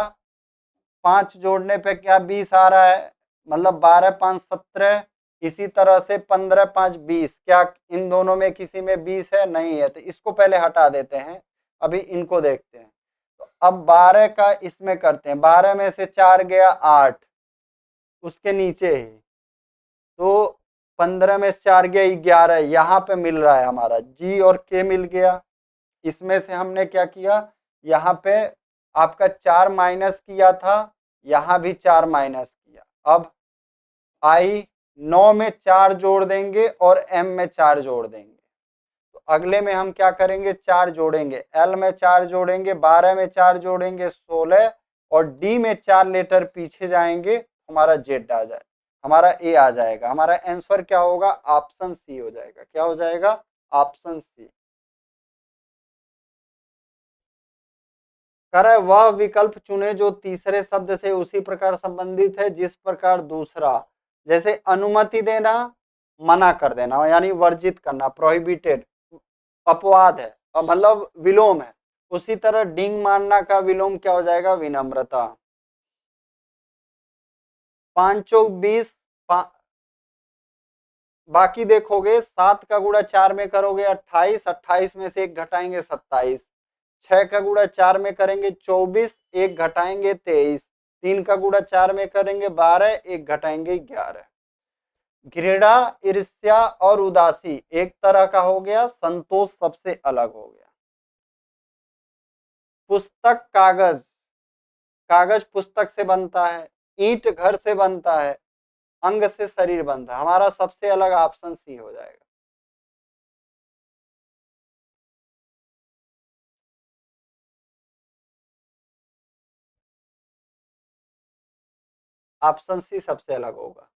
5 जोड़ने पे क्या 20 आ रहा है, मतलब 12 5 17। इसी तरह से 15 5 20, क्या इन दोनों में किसी में 20 है, नहीं है, तो इसको पहले हटा देते हैं, अभी इनको देखते हैं। तो अब 12 का इसमें करते हैं, 12 में से 4 गया 8, उसके नीचे ही, तो 15 में से 4 गया 11, यहाँ पे मिल रहा है हमारा जी और के मिल गया। इसमें से हमने क्या किया, यहाँ पे आपका 4 माइनस किया था, यहाँ भी 4 माइनस किया। अब आई 9 में 4 जोड़ देंगे और एम में 4 जोड़ देंगे। तो अगले में हम क्या करेंगे, 4 जोड़ेंगे, एल में 4 जोड़ेंगे, 12 में 4 जोड़ेंगे 16, और डी में 4 लेटर पीछे जाएंगे, हमारा जेड आ जाए, हमारा ए आ जाएगा। हमारा आंसर क्या होगा, ऑप्शन सी हो जाएगा। क्या हो जाएगा, ऑप्शन सी। कर वह विकल्प चुने जो तीसरे शब्द से उसी प्रकार संबंधित है जिस प्रकार दूसरा, जैसे अनुमति देना, मना कर देना, यानी वर्जित करना, प्रोहिबिटेड, अपवाद है, मतलब विलोम है। उसी तरह डिंग मारना का विलोम क्या हो जाएगा, विनम्रता। 5 चौक 20, बाकी देखोगे 7 का गुणा 4 में करोगे 28, 28 में से 1 घटाएंगे 27, 6 का गुणा 4 में करेंगे 24, 1 घटाएंगे 23, 3 का गुणा 4 में करेंगे 12, 1 घटाएंगे 11। घृणा, ईर्ष्या और उदासी एक तरह का हो गया, संतोष सबसे अलग हो गया। पुस्तक कागज, कागज पुस्तक से बनता है, ईंट घर से बनता है, अंग से शरीर बनता है। हमारा सबसे अलग ऑप्शन सी हो जाएगा। ऑप्शन सी सबसे अलग होगा।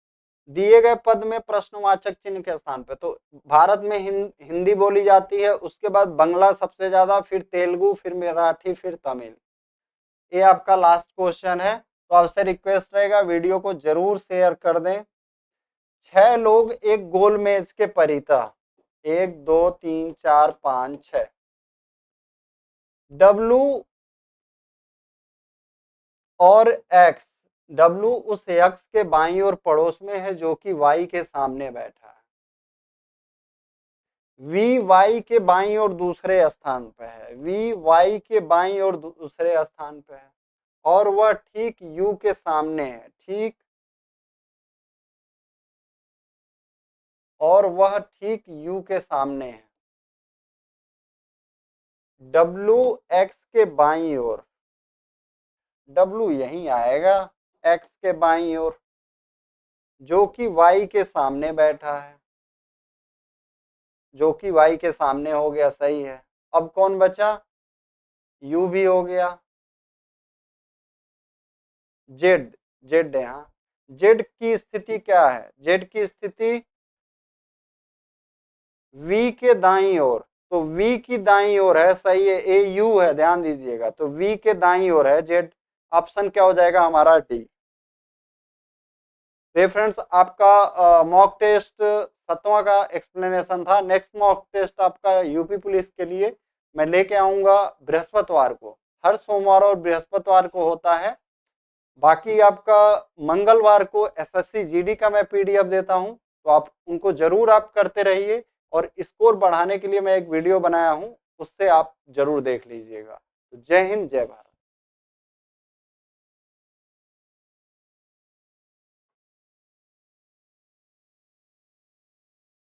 दिए गए पद में प्रश्नवाचक चिन्ह के स्थान पे, तो भारत में हिंदी बोली जाती है, उसके बाद बांग्ला सबसे ज्यादा, फिर तेलुगु, फिर मराठी, फिर तमिल। ये आपका लास्ट क्वेश्चन है, तो आपसे रिक्वेस्ट रहेगा वीडियो को जरूर शेयर कर दें। 6 लोग एक गोल मेज के परितः, 1 2 3 4 5 6, डब्लू और एक्स, डब्लू उस एक्स के बाईं ओर पड़ोस में है जो कि वाई के सामने बैठा है, वी वाई के बाईं ओर दूसरे स्थान पे है, वी वाई के बाईं ओर दूसरे स्थान पे है, और वह ठीक यू के सामने है, ठीक, और वह ठीक यू के सामने है, डब्लू एक्स के बाईं ओर, डब्लू यहीं आएगा एक्स के बाईं ओर, जो कि वाई के सामने बैठा है, जो कि वाई के सामने हो गया, सही है। अब कौन बचा, यू भी हो गया, जेड, जेड है, हाँ, जेड की स्थिति क्या है, जेड की स्थिति वी के दाईं ओर, तो वी की दाईं ओर है, सही है, ए यू है, ध्यान दीजिएगा, तो वी के दाईं ओर है जेड। ऑप्शन क्या हो जाएगा हमारा, डी। तो फ्रेंड्स आपका मॉक टेस्ट 7वां का एक्सप्लेनेशन था। नेक्स्ट मॉक टेस्ट आपका यूपी पुलिस के लिए मैं लेके आऊंगा बृहस्पतिवार को, हर सोमवार और बृहस्पतिवार को होता है। बाकी आपका मंगलवार को एसएससी जीडी का मैं पीडीएफ देता हूं, तो आप उनको जरूर आप करते रहिए, और स्कोर बढ़ाने के लिए मैं एक वीडियो बनाया हूं, उससे आप जरूर देख लीजिएगा। तो जय हिंद, जय भारत।